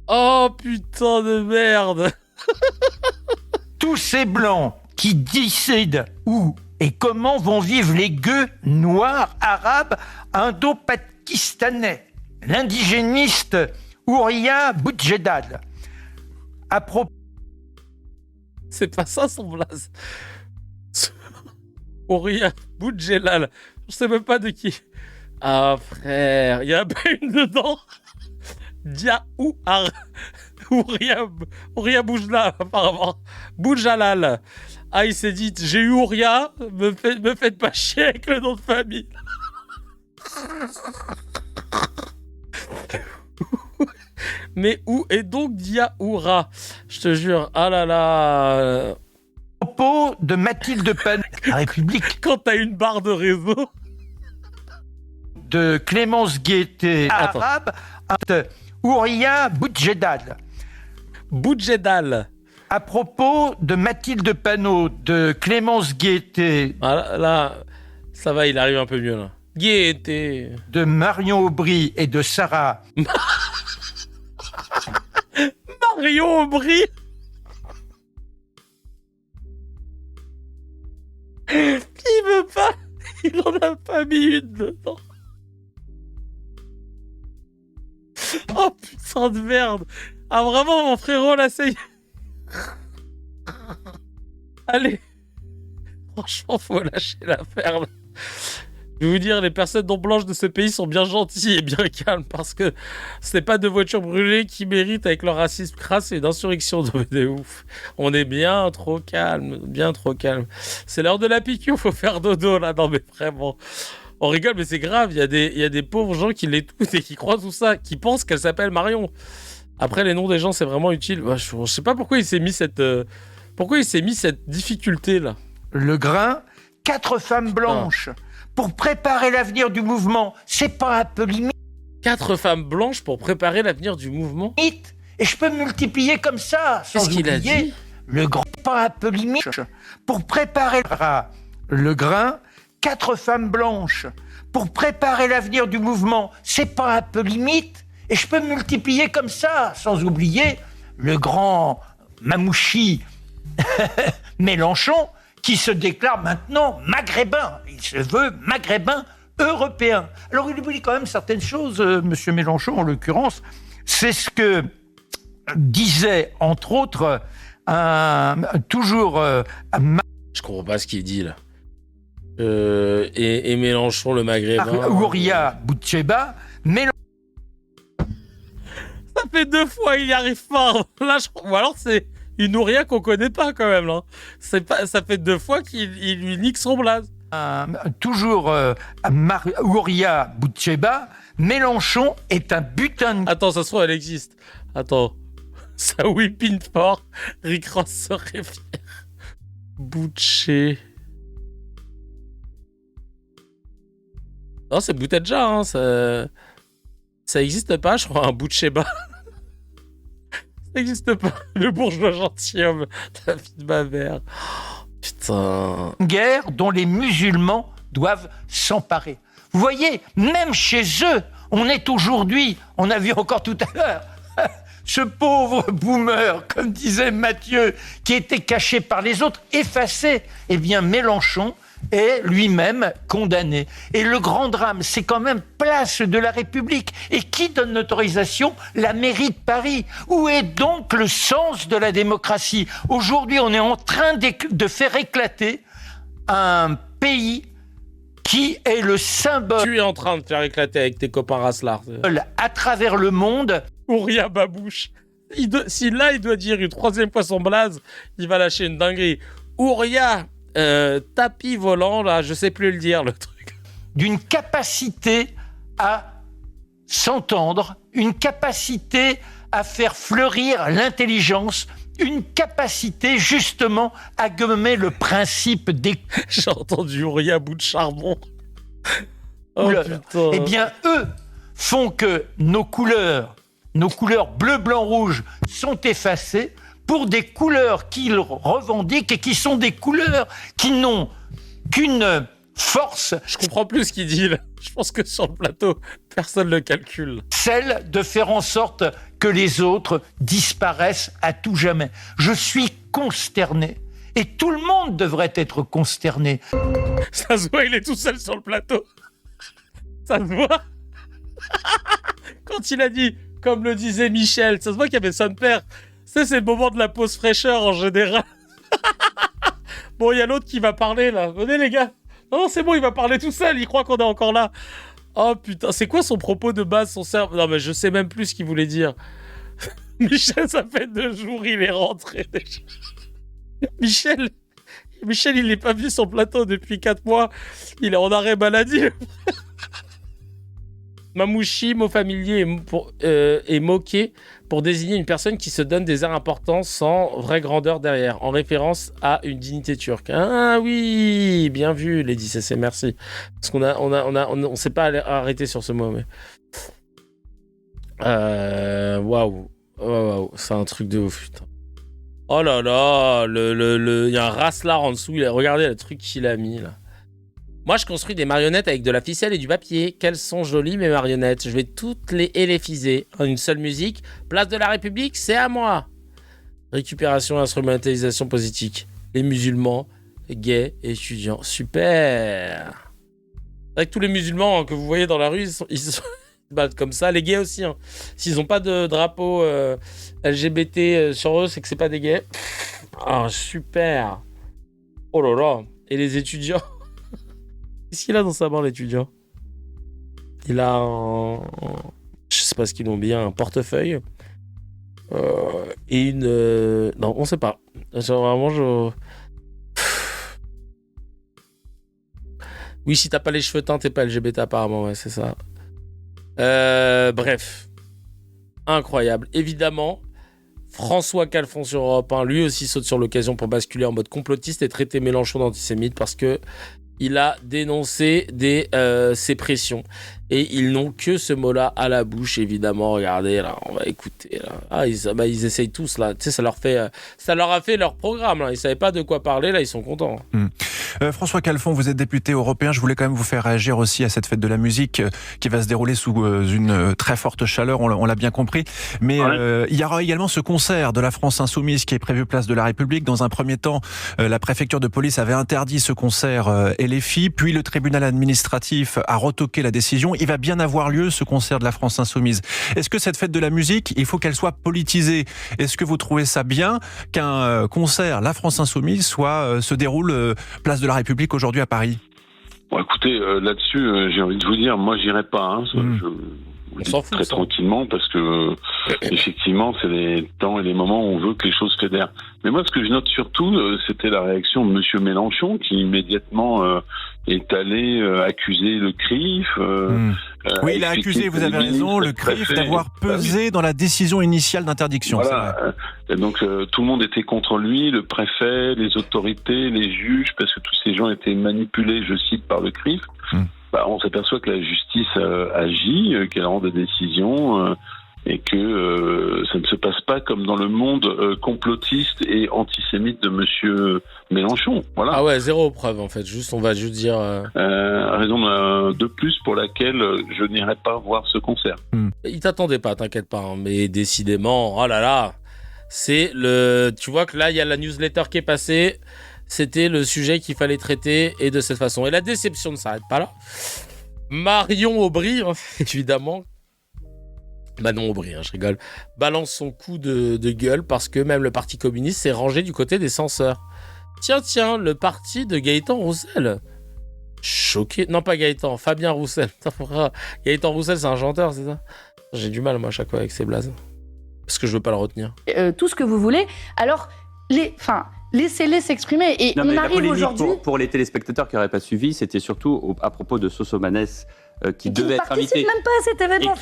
Oh putain de merde. Tous ces blancs qui décident où et comment vont vivre les gueux noirs, arabes, indo-pakistanais. L'indigéniste Ouria Boudjedad. À propos... C'est pas ça son blaze. Ouria Boudjelal. Je sais même pas de qui. Ah frère, il y a pas une dedans. Ouria Boujla, apparemment. Boujalal. Ah, il s'est dit, j'ai eu Ouria, me faites pas chier avec le nom de famille. Mais où est donc Diaoura? Je te jure, ah là là. À propos de Mathilde Panot, La République. Quand t'as une barre de réseau. De Clémence Guettet, arabe, Ouria Boudjedad. Boudjedal. À propos de Mathilde Panot, de Clémence Guettet. Ah là, ça va, il arrive un peu mieux là. Guettet. De Marion Aubry et de Sarah. Marion Aubry. Il veut pas. Il en a pas mis une dedans. Oh putain de merde. Ah vraiment mon frérot là c'est... Allez. Franchement faut lâcher l'affaire là. Je vais vous dire, les personnes non blanches de ce pays sont bien gentilles et bien calmes parce que c'est pas de voitures brûlées qui méritent avec leur racisme crasse et d'insurrection de ouf. On est bien trop calme, bien trop calme. C'est l'heure de la piqûre, faut faire dodo là. Non mais vraiment, on rigole mais c'est grave. Il y a des pauvres gens qui l'écoutent et qui croient tout ça, qui pensent qu'elle s'appelle Marion. Après les noms des gens c'est vraiment utile. Bah, je sais pas pourquoi il s'est mis cette difficulté là. Le grain, 4 femmes blanches. Pour préparer l'avenir du mouvement, c'est pas un peu limite. 4 femmes blanches pour préparer l'avenir du mouvement. Et je peux multiplier comme ça, sans Qu'est-ce qu'il a oublier dit le grain, pas un peu limite. Pour préparer le grain, 4 femmes blanches. Pour préparer l'avenir du mouvement, c'est pas un peu limite. Et je peux multiplier comme ça, sans oublier le grand Mamouchi Mélenchon, qui se déclare maintenant maghrébin. Il se veut maghrébin européen. Alors il oublie quand même certaines choses, monsieur Mélenchon en l'occurrence. C'est ce que disait, entre autres, Je comprends pas ce qu'il dit là. Et Mélenchon le maghrébin. Ouria Boudjedad, Mélenchon. Ça fait 2 fois, il y arrive pas. Là, ou alors c'est une Ouria qu'on connaît pas quand même là. Ça fait 2 fois qu'il lui nique son blaze. Ouria Boudjedad, Mélenchon est un butin de... Attends, ça se trouve, elle existe. Attends. Ça whipping fort. Rick Ross serait fier. Bouché. Non, c'est Boutedja, hein. Ça existe pas, je crois, un Boutcheba. Ça existe pas. Le bourgeois gentilhomme. La vie de ma mère. Putain. Une guerre dont les musulmans doivent s'emparer. Vous voyez, même chez eux, on est aujourd'hui, on a vu encore tout à l'heure, ce pauvre boomer, comme disait Mathieu, qui était caché par les autres, effacé. Eh bien, Mélenchon est lui-même condamné. Et le grand drame, c'est quand même place de la République. Et qui donne l'autorisation ? La mairie de Paris. Où est donc le sens de la démocratie ? Aujourd'hui, on est en train de faire éclater un pays qui est le symbole Tu es en train de faire éclater avec tes copains Raslar. à travers le monde. Ouria Babouche. Si là, il doit dire une troisième fois son blaze, il va lâcher une dinguerie. Ouria, tapis volant, là, je sais plus le dire, le truc. D'une capacité à s'entendre, une capacité à faire fleurir l'intelligence, une capacité justement à gommer le principe des J'ai entendu Ouria bout de charbon. Oh couleurs. putain. Eh bien, eux font que nos couleurs bleu, blanc, rouge sont effacées pour des couleurs qu'ils revendiquent et qui sont des couleurs qui n'ont qu'une force. Je comprends plus ce qu'il dit là. Je pense que sur le plateau, personne ne le calcule. Celle de faire en sorte que les autres disparaissent à tout jamais. Je suis consterné. Et tout le monde devrait être consterné. Ça se voit, il est tout seul sur le plateau. Ça se voit. Quand il a dit, comme le disait Michel, ça se voit qu'il y avait son père. C'est le moment de la pause fraîcheur en général. Bon, il y a l'autre qui va parler là. Venez les gars. Non, c'est bon, il va parler tout seul. Il croit qu'on est encore là. Oh putain, c'est quoi son propos de base, son cerveau ? Non mais je sais même plus ce qu'il voulait dire. Michel, ça fait 2 jours, il est rentré déjà. Michel, il n'est pas vu sur le plateau depuis 4 mois. Il est en arrêt maladie. Mamouchi, mot familier est moqué pour désigner une personne qui se donne des airs importants sans vraie grandeur derrière, en référence à une dignité turque. Ah oui, bien vu, Lady CC, merci. Parce qu'on on s'est pas arrêté sur ce mot, mais... Waouh, c'est un truc de ouf, putain. Oh là là, il y a un Raslar en dessous, regardez le truc qu'il a mis, là. Moi, je construis des marionnettes avec de la ficelle et du papier. Quelles sont jolies mes marionnettes. Je vais toutes les éléphiser en une seule musique. Place de la République, c'est à moi. Récupération et instrumentalisation politique. Les musulmans, les gays et étudiants. Super. Avec tous les musulmans que vous voyez dans la rue, ils se battent comme ça. Les gays aussi. Hein. S'ils n'ont pas de drapeau LGBT sur eux, c'est que c'est pas des gays. Ah, super. Oh là là. Et les étudiants. Qu'est-ce qu'il a dans sa main, l'étudiant ? Il a un... Je sais pas ce qu'ils ont bien, un portefeuille. Et une... Non, on sait pas. Vraiment, Oui, si t'as pas les cheveux teints, t'es pas LGBT apparemment, ouais, c'est ça. Bref. Incroyable. Évidemment, François Calfon sur Europe 1, lui aussi saute sur l'occasion pour basculer en mode complotiste et traiter Mélenchon d'antisémite parce que il a dénoncé ces pressions. Et ils n'ont que ce mot-là à la bouche, évidemment. Regardez, là, on va écouter. Là. Ah, ils essayent tous, là. Tu sais, ça leur a fait leur programme, là. Ils ne savaient pas de quoi parler, là, ils sont contents. François Calfon, vous êtes député européen. Je voulais quand même vous faire réagir aussi à cette fête de la musique qui va se dérouler sous une très forte chaleur, on l'a bien compris. Mais il y aura également ce concert de la France Insoumise qui est prévu place de la République. Dans un premier temps, la préfecture de police avait interdit ce concert LFI, puis le tribunal administratif a retoqué la décision. Il va bien avoir lieu, ce concert de la France Insoumise. Est-ce que cette fête de la musique, il faut qu'elle soit politisée ? Est-ce que vous trouvez ça bien qu'un concert, la France Insoumise, se déroule place de la République aujourd'hui à Paris ? Bon, écoutez, là-dessus, j'ai envie de vous dire, moi, j'irai pas. Hein. Je vous le dis très tranquillement parce que, effectivement, c'est les temps et les moments où on veut que les choses fédèrent. Mais moi, ce que je note surtout, c'était la réaction de Monsieur Mélenchon qui immédiatement est allé accuser le CRIF. Oui, il a accusé, vous avez raison, le CRIF d'avoir pesé dans la décision initiale d'interdiction. Voilà. Donc tout le monde était contre lui, le préfet, les autorités, les juges, parce que tous ces gens étaient manipulés, je cite, par le CRIF. On s'aperçoit que la justice agit, qu'elle rend des décisions et que ça ne se passe pas comme dans le monde complotiste et antisémite de Monsieur Mélenchon. Voilà. Ah ouais, zéro preuve en fait. On va juste dire. Raison de plus pour laquelle je n'irai pas voir ce concert. Il t'attendait pas, t'inquiète pas. Hein, mais décidément, oh là là, c'est le. Tu vois que là, il y a la newsletter qui est passée. C'était le sujet qu'il fallait traiter et de cette façon. Et la déception ne s'arrête pas là. Marion Aubry, hein, évidemment. Manon Aubry, hein, je rigole. Balance son coup de gueule parce que même le Parti communiste s'est rangé du côté des censeurs. Tiens, le parti de Gaëtan Roussel. Choqué. Non, pas Gaëtan, Fabien Roussel. Gaëtan Roussel, c'est un chanteur, c'est ça? J'ai du mal, moi, à chaque fois avec ces blazes. Parce que je veux pas le retenir. Tout ce que vous voulez. Alors, laissez-les s'exprimer. Et non, on arrive aujourd'hui. Pour les téléspectateurs qui n'auraient pas suivi, c'était surtout à propos de Sosomanes qui devait être invité. Qui ne participe même pas à cet événement.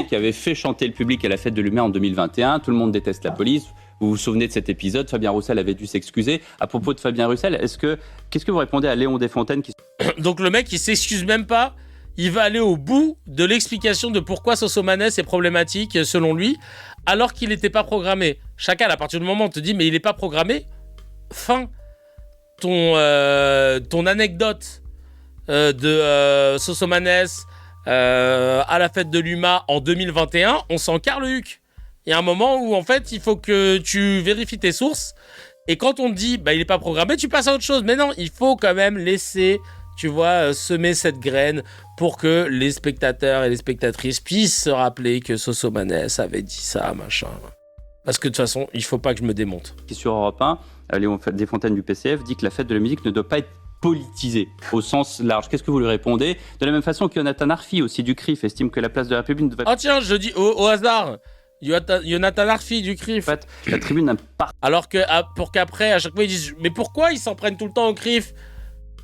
Qui avait fait chanter le public à la fête de l'humain en 2021. Tout le monde déteste la police. Vous vous souvenez de cet épisode? Fabien Roussel avait dû s'excuser. À propos de Fabien Roussel, qu'est-ce que vous répondez à Léon Desfontaines qui... Donc le mec, il s'excuse même pas. Il va aller au bout de l'explication de pourquoi Sosomanes est problématique, selon lui, alors qu'il n'était pas programmé. Chacal, à partir du moment où on te dit, mais il n'est pas programmé, fin. Ton anecdote de Sosomanes à la fête de l'UMA en 2021, on s'en carre le huc. Il y a un moment où, en fait, il faut que tu vérifies tes sources. Et quand on te dit, il n'est pas programmé, tu passes à autre chose. Mais non, il faut quand même laisser, tu vois, semer cette graine pour que les spectateurs et les spectatrices puissent se rappeler que Sosomanes avait dit ça, machin. Parce que de toute façon, il ne faut pas que je me démonte. Sur Europe 1, Léon Desfontaines du PCF dit que la fête de la musique ne doit pas être politisée au sens large. Qu'est-ce que vous lui répondez? De la même façon que Jonathan Arfi, aussi du CRIF, estime que la place de la République ne devrait pas... Oh tiens, je dis au hasard, Jonathan Arfi du CRIF. En fait, la tribune n'a pas... Alors que pour qu'après, à chaque fois, ils disent « Mais pourquoi ils s'en prennent tout le temps au CRIF ?»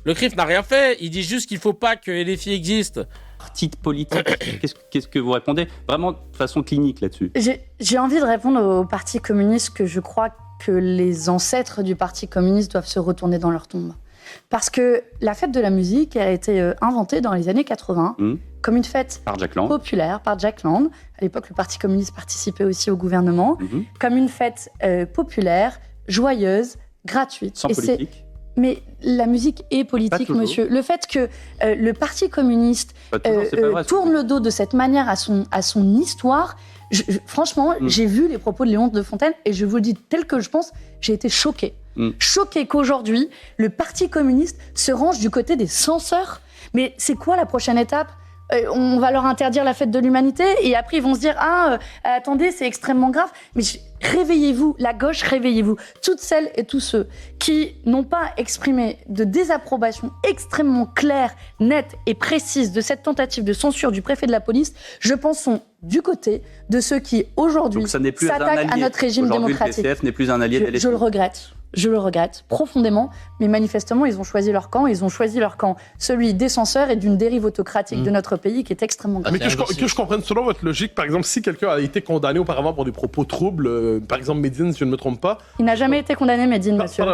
Le CRIF n'a rien fait. Il dit juste qu'il ne faut pas que LFI existe. Parti politique, qu'est-ce que vous répondez? Vraiment de façon clinique là-dessus. J'ai envie de répondre au Parti communiste que je crois que les ancêtres du Parti communiste doivent se retourner dans leur tombe. Parce que la fête de la musique, elle a été inventée dans les années 80 comme une fête populaire par Jack Lang. À l'époque, le Parti communiste participait aussi au gouvernement. Comme une fête populaire, joyeuse, gratuite. Sans politique. Mais la musique est politique, monsieur. Le fait que le Parti communiste tourne le dos de cette manière à son histoire, franchement, j'ai vu les propos de Léon Desfontaines et je vous le dis tel que je pense, j'ai été choquée. Choquée qu'aujourd'hui, le Parti communiste se range du côté des censeurs. Mais c'est quoi la prochaine étape ? On va leur interdire la fête de l'humanité et après ils vont se dire attendez, c'est extrêmement grave. Mais réveillez-vous, la gauche, réveillez-vous. Toutes celles et tous ceux qui n'ont pas exprimé de désapprobation extrêmement claire, nette et précise de cette tentative de censure du préfet de la police, je pense sont du côté de ceux qui aujourd'hui s'attaquent à notre régime démocratique. Le PCF n'est plus un allié de l'État. Je le regrette profondément, mais manifestement, ils ont choisi leur camp. Ils ont choisi leur camp, celui des censeurs et d'une dérive autocratique de notre pays qui est extrêmement grave. Mais que je comprenne, selon votre logique, par exemple, si quelqu'un a été condamné auparavant pour des propos troubles, par exemple Médine, si je ne me trompe pas... Il n'a jamais été condamné, Médine, monsieur.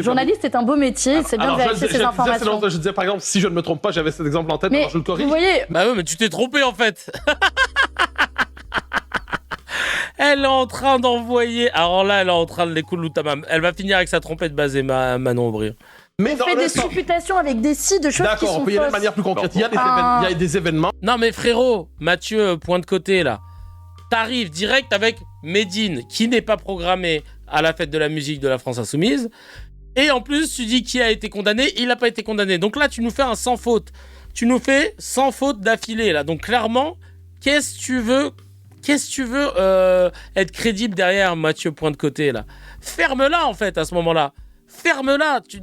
Journaliste est un beau métier, c'est bien de vérifier ses informations. Je disais, par exemple, si je ne me trompe pas, j'avais cet exemple en tête, alors je le corrige. Vous voyez... Bah ouais, mais tu t'es trompé, en fait. Elle est en train d'envoyer... Alors là, elle est en train de l'écouter l'outamam. Elle va finir avec sa trompette basée, Manon Aubry. Mais on fait des supputations avec des si de choses qui sont fausses. D'accord, on peut y aller de manière plus concrète. Il y a des événements. Non mais frérot, Mathieu, point de côté là. T'arrives direct avec Médine, qui n'est pas programmé à la fête de la musique de la France Insoumise. Et en plus, tu dis qui a été condamné, il n'a pas été condamné. Donc là, tu nous fais un sans faute. Tu nous fais sans faute d'affilée là. Donc clairement, qu'est-ce que tu veux être crédible derrière, Mathieu, point de côté, là. Ferme-la, en fait, à ce moment-là. Ferme-la. Tu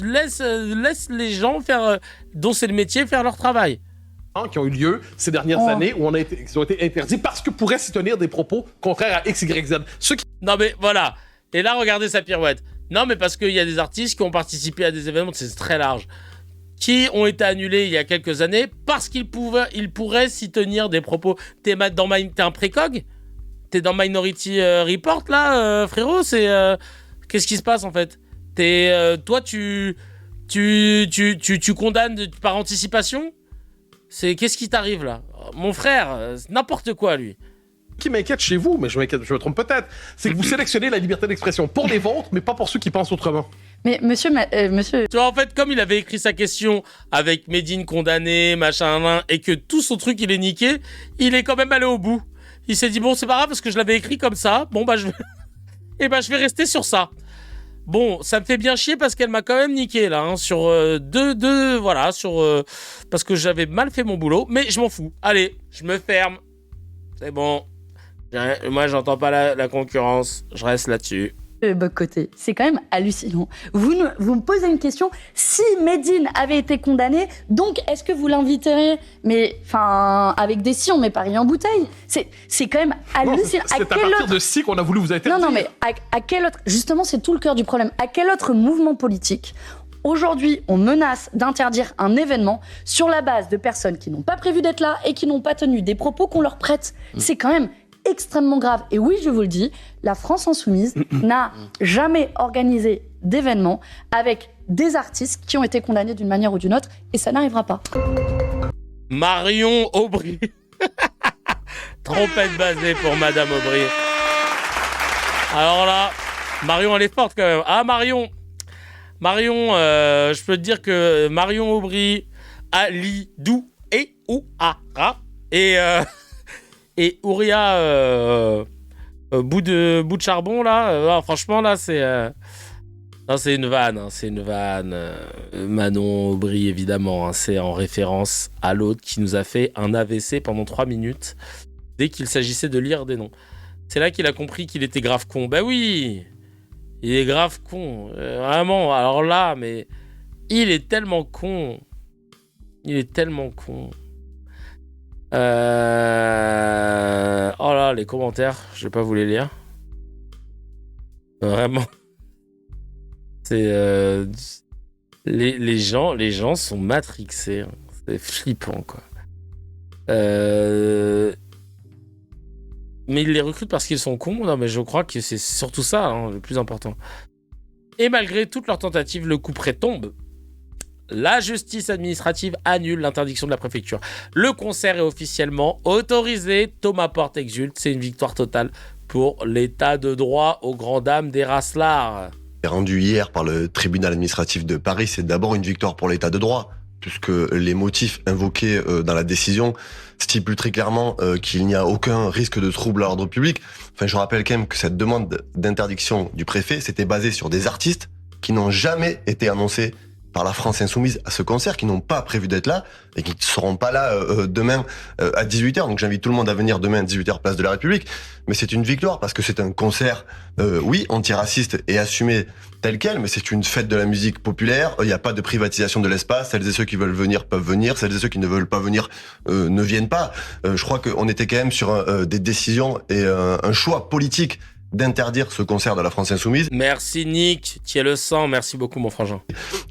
laisse les gens dont c'est le métier, faire leur travail. Qui ont eu lieu ces dernières années, qui ont été interdits parce que pourraient s'y tenir des propos contraires à X, Y, Z. Non, mais voilà. Et là, regardez sa pirouette. Non, mais parce qu'il y a des artistes qui ont participé à des événements, c'est très large, qui ont été annulés il y a quelques années parce qu'ils pourraient s'y tenir des propos. T'es un précog ? T'es dans Minority Report, là, frérot ? Qu'est-ce qui se passe, en fait ? Toi, tu condamnes par anticipation ? Qu'est-ce qui t'arrive là? Mon frère, n'importe quoi lui. Ce qui m'inquiète chez vous, mais je me trompe peut-être, c'est que vous sélectionnez la liberté d'expression pour les vôtres, mais pas pour ceux qui pensent autrement. Mais monsieur... Tu vois, en fait, comme il avait écrit sa question avec Médine condamné, machin, et que tout son truc il est niqué, il est quand même allé au bout. Il s'est dit, bon, c'est pas grave parce que je l'avais écrit comme ça, bon, bah, je vais rester sur ça. Bon, ça me fait bien chier parce qu'elle m'a quand même niqué, là, hein, sur parce que j'avais mal fait mon boulot, mais je m'en fous. Allez, je me ferme. C'est bon. Moi, j'entends pas la concurrence. Je reste là-dessus. De votre côté, c'est quand même hallucinant. Vous me posez une question. Si Médine avait été condamné, donc est-ce que vous l'inviterez? Mais enfin, avec des si, on met Paris en bouteille. C'est quand même hallucinant. C'est à partir de si qu'on a voulu vous interdire. Non, mais à quel autre... Justement, c'est tout le cœur du problème. À quel autre mouvement politique aujourd'hui on menace d'interdire un événement sur la base de personnes qui n'ont pas prévu d'être là et qui n'ont pas tenu des propos qu'on leur prête? C'est quand même extrêmement grave. Et oui, je vous le dis, la France Insoumise n'a jamais organisé d'événement avec des artistes qui ont été condamnés d'une manière ou d'une autre, et ça n'arrivera pas. Marion Aubry. Trompette basée pour Madame Aubry. Alors là, Marion, elle est forte quand même. Ah, Marion, je peux te dire que Marion Aubry, Ali Dou et Ouara et Ouria bout de charbon là, franchement là c'est une vanne, Manon Aubry évidemment, c'est en référence à l'autre qui nous a fait un AVC pendant 3 minutes dès qu'il s'agissait de lire des noms. C'est là qu'il a compris qu'il était grave con. Bah oui, il est grave con, vraiment. Alors là, mais il est tellement con. Oh là, les commentaires, je vais pas vous les lire. Vraiment. C'est les gens sont matrixés. Hein. C'est flippant quoi. Mais ils les recrutent parce qu'ils sont cons. Non, mais je crois que c'est surtout ça hein, le plus important. Et malgré toutes leurs tentatives, le coup près tombe. La justice administrative annule l'interdiction de la préfecture. Le concert est officiellement autorisé. Thomas Porte exulte. C'est une victoire totale pour l'état de droit aux grandes dames des Raslards. Rendu hier par le tribunal administratif de Paris, c'est d'abord une victoire pour l'état de droit, puisque les motifs invoqués dans la décision stipulent très clairement qu'il n'y a aucun risque de trouble à l'ordre public. Enfin, je rappelle quand même que cette demande d'interdiction du préfet s'était basée sur des artistes qui n'ont jamais été annoncés par la France Insoumise à ce concert, qui n'ont pas prévu d'être là et qui ne seront pas là demain à 18h. Donc j'invite tout le monde à venir demain à 18h place de la République. Mais c'est une victoire parce que c'est un concert, oui, antiraciste et assumé tel quel, mais c'est une fête de la musique populaire. Il n'y a pas de privatisation de l'espace. Celles et ceux qui veulent venir peuvent venir. Celles et ceux qui ne veulent pas venir ne viennent pas. Je crois qu'on était quand même sur des décisions et un choix politique d'interdire ce concert de la France Insoumise. Merci Nick, tu es le sang, merci beaucoup mon frangin.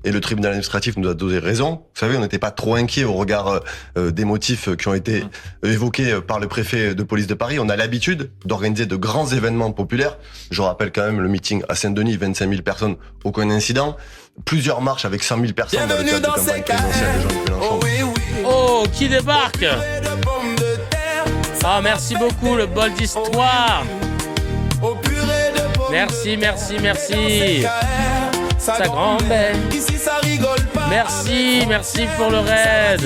Et le tribunal administratif nous a donné raison. Vous savez, on n'était pas trop inquiet au regard des motifs qui ont été évoqués par le préfet de police de Paris. On a l'habitude d'organiser de grands événements populaires. Je rappelle quand même le meeting à Saint-Denis, 25 000 personnes, aucun incident. Plusieurs marches avec 100 000 personnes dans le cadre de campagne présidentielle de Jean-Luc Mélenchon. Oh, qui débarque? Ah, merci beaucoup, le bol d'histoire. Merci. Sa grand-mère. Merci pour le raid.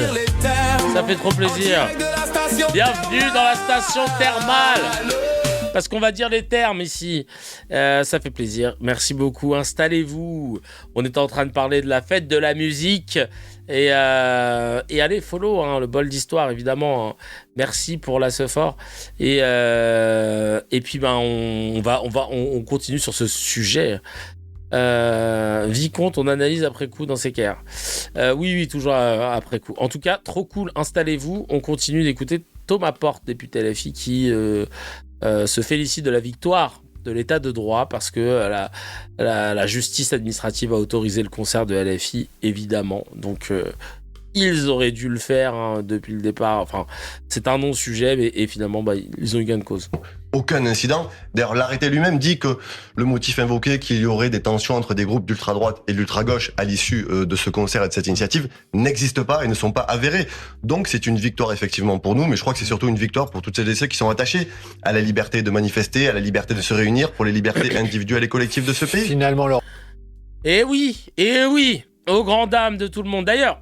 Ça fait trop plaisir. Bienvenue dans la station thermale. Parce qu'on va dire les termes ici. Ça fait plaisir. Merci beaucoup. Installez-vous. On est en train de parler de la fête de la musique. Et allez, follow le bol d'histoire, évidemment. Merci pour la fort. Et puis, on continue sur ce sujet. Vicomte, on analyse après coup dans CKR. Oui, toujours après coup. En tout cas, trop cool. Installez-vous. On continue d'écouter Thomas Porte, député LFI, qui se félicite de la victoire de l'état de droit parce que la justice administrative a autorisé le concert de LFI, évidemment. Donc, ils auraient dû le faire depuis le départ. Enfin, c'est un non-sujet, mais finalement, ils ont eu gain de cause. aucun incident. D'ailleurs, l'arrêté lui-même dit que le motif invoqué qu'il y aurait des tensions entre des groupes d'ultra-droite et d'ultra-gauche à l'issue de ce concert et de cette initiative n'existe pas et ne sont pas avérés. Donc c'est une victoire effectivement pour nous, mais je crois que c'est surtout une victoire pour toutes celles et ceux qui sont attachés à la liberté de manifester, à la liberté de se réunir, pour les libertés individuelles et collectives de ce pays. Finalement, leur... Et oui, aux grandes dames de tout le monde. D'ailleurs,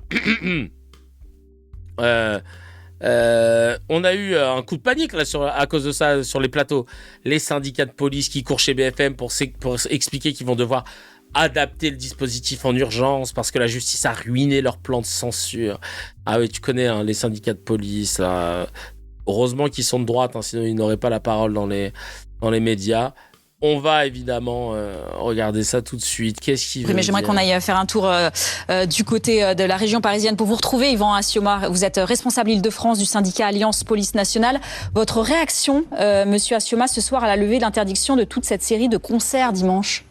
on a eu un coup de panique là, à cause de ça sur les plateaux. Les syndicats de police qui courent chez BFM pour expliquer qu'ils vont devoir adapter le dispositif en urgence parce que la justice a ruiné leur plan de censure. Ah oui, tu connais les syndicats de police. Là. Heureusement qu'ils sont de droite, sinon ils n'auraient pas la parole dans les médias. On va évidemment regarder ça tout de suite. Qu'est-ce qu'il veut mais j'aimerais dire qu'on aille faire un tour du côté de la région parisienne pour vous retrouver. Yvan Assioma, vous êtes responsable Île-de-France du syndicat Alliance Police Nationale. Votre réaction, monsieur Assioma, ce soir à la levée de l'interdiction de toute cette série de concerts dimanche?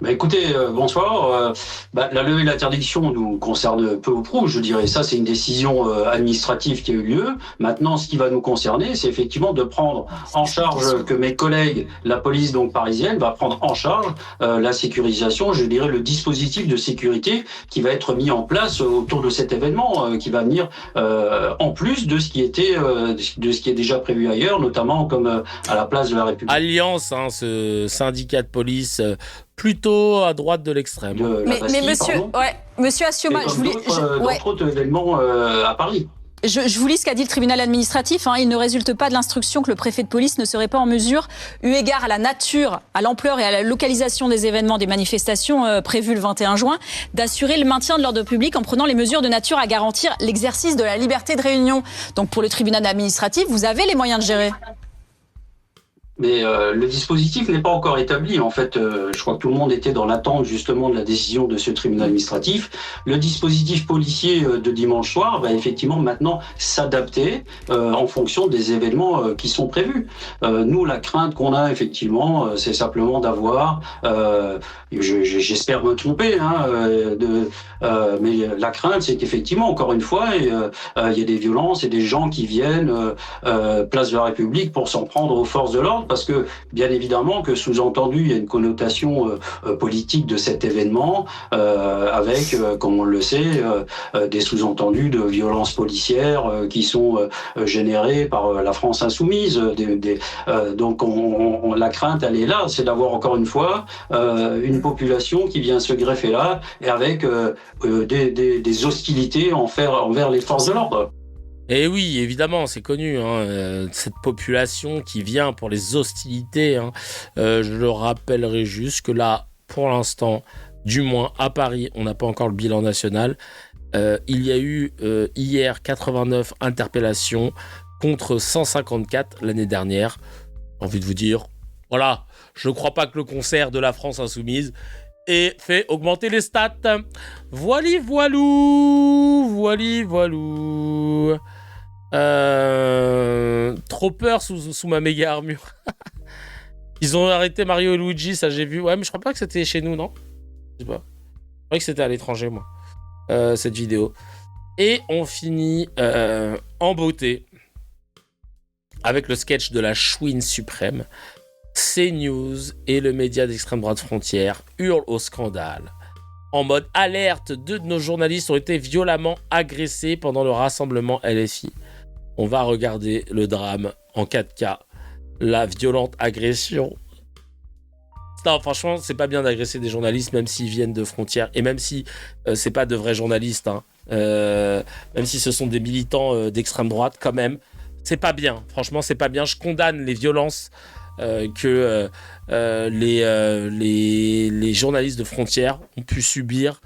Écoutez, bonsoir. La levée de l'interdiction nous concerne peu ou prou, je dirais. Ça, c'est une décision administrative qui a eu lieu. Maintenant, ce qui va nous concerner, c'est effectivement de prendre en charge, que mes collègues, la police donc parisienne, va prendre en charge la sécurisation, je dirais le dispositif de sécurité qui va être mis en place autour de cet événement, qui va venir en plus de ce qui était, de ce qui est déjà prévu ailleurs, notamment comme à la place de la République. Alliance, ce syndicat de police. Plutôt à droite de l'extrême. Mais monsieur Assioma, je voulais... D'autres événements à Paris. Je vous lis ce qu'a dit le tribunal administratif. Il ne résulte pas de l'instruction que le préfet de police ne serait pas en mesure, eu égard à la nature, à l'ampleur et à la localisation des événements, des manifestations prévues le 21 juin, d'assurer le maintien de l'ordre public en prenant les mesures de nature à garantir l'exercice de la liberté de réunion. Donc pour le tribunal administratif, vous avez les moyens de gérer. Mais le dispositif n'est pas encore établi. En fait, je crois que tout le monde était dans l'attente justement de la décision de ce tribunal administratif. Le dispositif policier de dimanche soir va effectivement maintenant s'adapter en fonction des événements qui sont prévus. Nous, la crainte qu'on a effectivement, c'est simplement d'avoir, j'espère me tromper, mais la crainte, c'est qu'effectivement, encore une fois, il y a des violences et des gens qui viennent place de la République pour s'en prendre aux forces de l'ordre. Parce que, bien évidemment, que sous-entendu, il y a une connotation politique de cet événement, avec, comme on le sait, des sous-entendus de violences policières qui sont générées par la France insoumise. Donc, la crainte, elle est là, c'est d'avoir, encore une fois, une population qui vient se greffer là, et avec des hostilités envers les forces de l'ordre. Et oui, évidemment, c'est connu, cette population qui vient pour les hostilités. Je le rappellerai juste que là, pour l'instant, du moins à Paris, on n'a pas encore le bilan national. Il y a eu hier 89 interpellations contre 154 l'année dernière. J'ai envie de vous dire, voilà, je ne crois pas que le concert de la France insoumise ait fait augmenter les stats. Voili voilou. Trop peur sous ma méga armure. Ils ont arrêté Mario et Luigi, ça j'ai vu. Ouais, mais je crois pas que c'était chez nous, non? Je sais pas. Je croyais que c'était à l'étranger, moi. Cette vidéo. Et on finit en beauté avec le sketch de la chouine suprême. CNews et le média d'extrême droite Frontières hurlent au scandale. En mode alerte, 2 de nos journalistes ont été violemment agressés pendant le rassemblement LFI. On va regarder le drame en 4K. La violente agression. Non, franchement, c'est pas bien d'agresser des journalistes, même s'ils viennent de Frontières, et même si c'est pas de vrais journalistes, même si ce sont des militants d'extrême droite, quand même, c'est pas bien. Franchement, c'est pas bien. Je condamne les violences que les journalistes de Frontières ont pu subir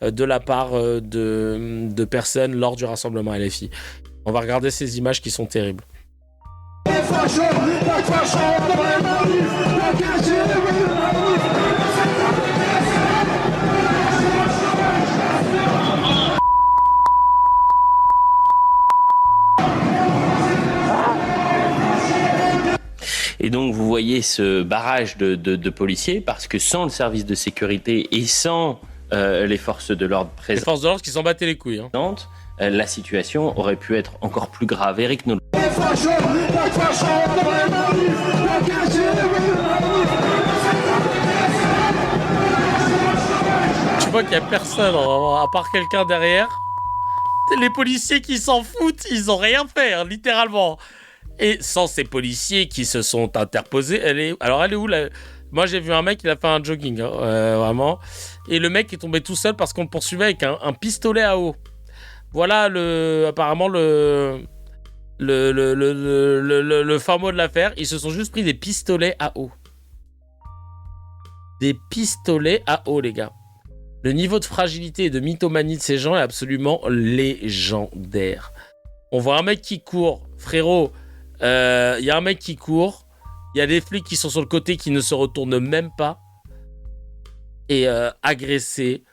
de la part de personnes lors du rassemblement LFI. On va regarder ces images qui sont terribles. Et donc vous voyez ce barrage de policiers, parce que sans le service de sécurité et sans les forces de l'ordre présentes, les forces de l'ordre qui s'en battaient les couilles, la situation aurait pu être encore plus grave. Éric Nolot. Tu vois qu'il n'y a personne, à part quelqu'un derrière. Les policiers qui s'en foutent, ils ont rien fait, hein, littéralement. Et sans ces policiers qui se sont interposés, elle est où là? Moi j'ai vu un mec, il a fait un jogging, hein, vraiment. Et le mec est tombé tout seul parce qu'on le poursuivait avec un pistolet à eau. Voilà apparemment le fin mot de l'affaire. Ils se sont juste pris des pistolets à eau. Des pistolets à eau, les gars. Le niveau de fragilité et de mythomanie de ces gens est absolument légendaire. On voit un mec qui court. Frérot, y a un mec qui court. Il y a des flics qui sont sur le côté qui ne se retournent même pas. Et agressés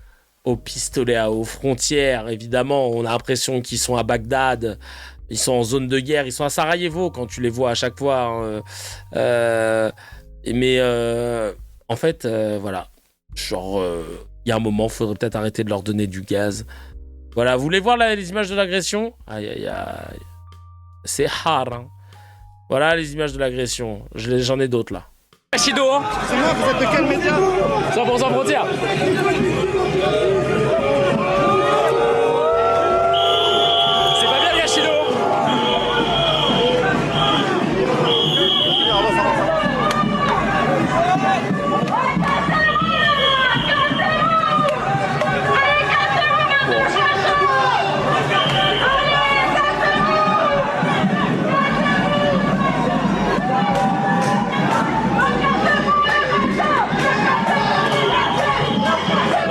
au pistolet à eau. Frontière, évidemment, on a l'impression qu'ils sont à Bagdad. Ils sont en zone de guerre. Ils sont à Sarajevo quand tu les vois à chaque fois. Mais en fait, voilà. Genre... il y a un moment, il faudrait peut-être arrêter de leur donner du gaz. Voilà, vous voulez voir les images de l'agression? Aïe, aïe, aïe. C'est hard, hein. Voilà les images de l'agression. J'en ai d'autres, là. Chido, hein. C'est moi, vous êtes de quel média? 100% Frontières. C'est pas bien, Yachido.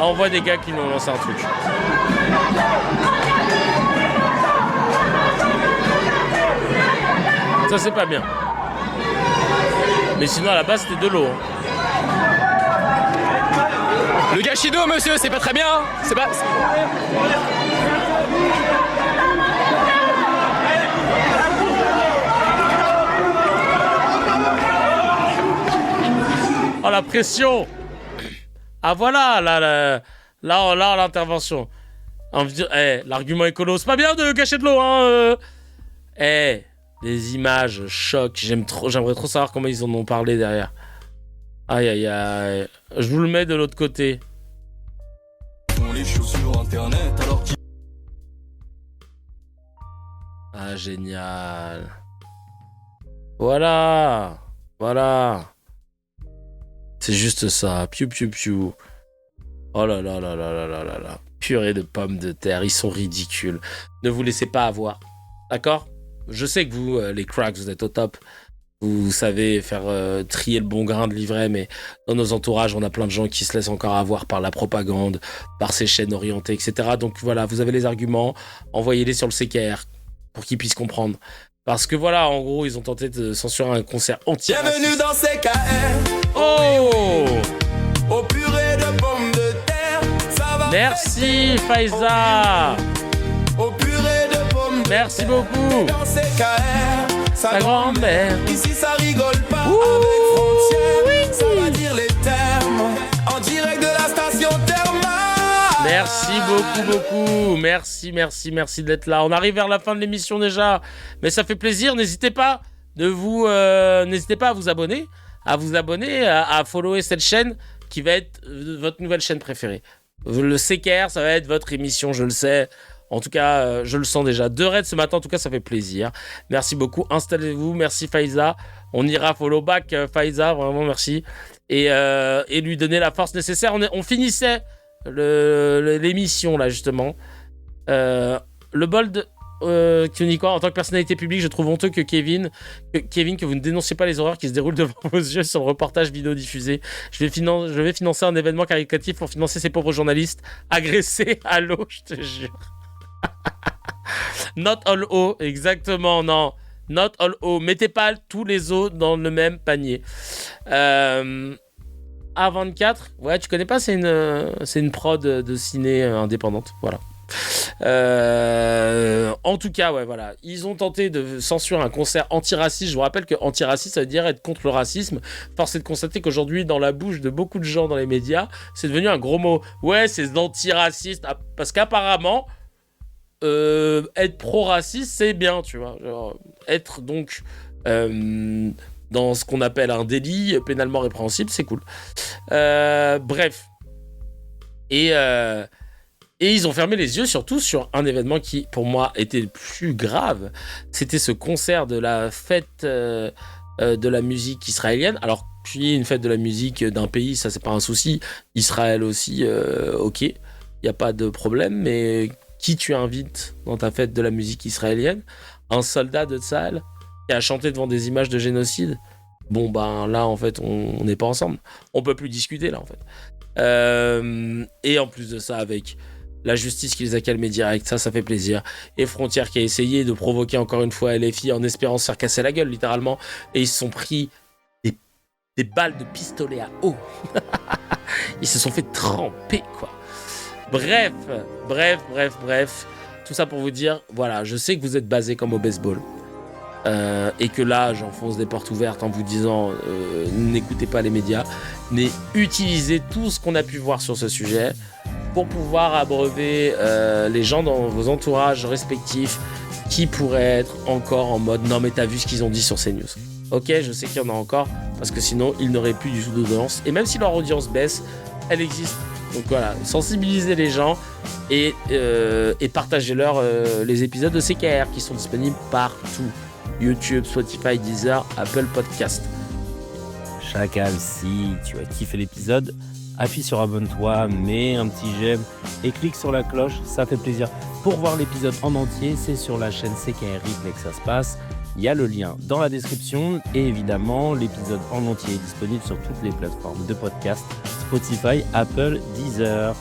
On voit des gars qui nous ont lancé un truc. Ça, c'est pas bien. Mais sinon, à la base, c'était de l'eau. Hein. Le Gachido, monsieur, c'est pas très bien. C'est pas... Oh, la pression! Ah voilà, là l'intervention. L'argument écolo, c'est pas bien de gâcher de l'eau, hein. Les images choquent. J'aimerais trop savoir comment ils en ont parlé derrière. Aïe aïe aïe. Je vous le mets de l'autre côté. Ah génial. Voilà. C'est juste ça. Piou piou piou. Oh là là là là là là là là. Purée de pommes de terre. Ils sont ridicules. Ne vous laissez pas avoir. D'accord? Je sais que vous, les cracks, vous êtes au top. Vous savez faire trier le bon grain de livret, mais dans nos entourages, on a plein de gens qui se laissent encore avoir par la propagande, par ces chaînes orientées, etc. Donc voilà, vous avez les arguments. Envoyez-les sur le CKR pour qu'ils puissent comprendre. Parce que voilà, en gros, ils ont tenté de censurer un concert entier. Bienvenue dans CKR. Oh! Au purée de pommes de terre, ça va. Merci Faiza. Au purée de pommes de terre. Merci beaucoup. Dans CKR, sa grand-mère. Ici, ça rigole pas avec Frontières. Ça va dire les termes. En direct de la station thermale. Merci beaucoup. Merci d'être là. On arrive vers la fin de l'émission déjà. Mais ça fait plaisir. N'hésitez pas à vous abonner. À follower cette chaîne qui va être votre nouvelle chaîne préférée. Le CKR, ça va être votre émission, je le sais. En tout cas, je le sens déjà. 2 raids ce matin, en tout cas, ça fait plaisir. Merci beaucoup. Installez-vous. Merci Faiza. On ira follow back Faiza, vraiment merci. Et lui donner la force nécessaire. On finissait l'émission là justement. Le Bold qui nous dit quoi? En tant que personnalité publique, je trouve honteux que Kevin, que vous ne dénonciez pas les horreurs qui se déroulent devant vos yeux sur le reportage vidéo diffusé. Je vais financer un événement caritatif pour financer ces pauvres journalistes agressés à l'eau, je te jure. Not all eau, exactement, non. Not all eau. Mettez pas tous les eaux dans le même panier. A24, ouais, tu connais pas, c'est une prod de ciné indépendante, voilà. En tout cas, ouais, voilà. Ils ont tenté de censurer un concert antiraciste. Je vous rappelle que antiraciste, ça veut dire être contre le racisme. Force est de constater qu'aujourd'hui, dans la bouche de beaucoup de gens dans les médias, c'est devenu un gros mot. Ouais, c'est antiraciste. Parce qu'apparemment, être pro-raciste, c'est bien, tu vois. Genre, être donc dans ce qu'on appelle un délit pénalement répréhensible, c'est cool. Bref. Et ils ont fermé les yeux surtout sur un événement qui, pour moi, était le plus grave. C'était ce concert de la fête de la musique israélienne. Alors, qu'il y ait une fête de la musique d'un pays, ça, c'est pas un souci. Israël aussi, ok, il n'y a pas de problème. Mais qui tu invites dans ta fête de la musique israélienne? Un soldat de Tsahal qui a chanté devant des images de génocide? Bon, ben là, en fait, on n'est pas ensemble. On peut plus discuter, là, en fait. Et en plus de ça, avec la justice qui les a calmés direct, ça fait plaisir. Et Frontières qui a essayé de provoquer encore une fois LFI en espérant se faire casser la gueule, littéralement. Et ils se sont pris des balles de pistolet à eau. Ils se sont fait tremper, quoi. Bref. Tout ça pour vous dire, voilà, je sais que vous êtes basés comme au baseball. Et que là, j'enfonce des portes ouvertes en vous disant n'écoutez pas les médias, mais utilisez tout ce qu'on a pu voir sur ce sujet pour pouvoir abreuver les gens dans vos entourages respectifs qui pourraient être encore en mode non mais t'as vu ce qu'ils ont dit sur CNews. Ok, je sais qu'il y en a encore, parce que sinon ils n'auraient plus du tout d'audience, et même si leur audience baisse, elle existe. Donc voilà, sensibilisez les gens et partagez-leur les épisodes de CKR qui sont disponibles partout. YouTube, Spotify, Deezer, Apple Podcast. Chacal, si tu as kiffé l'épisode, appuie sur abonne-toi, mets un petit j'aime et clique sur la cloche, ça fait plaisir. Pour voir l'épisode en entier, c'est sur la chaîne CKR Replay que ça se passe. Il y a le lien dans la description et évidemment, l'épisode en entier est disponible sur toutes les plateformes de podcast, Spotify, Apple, Deezer.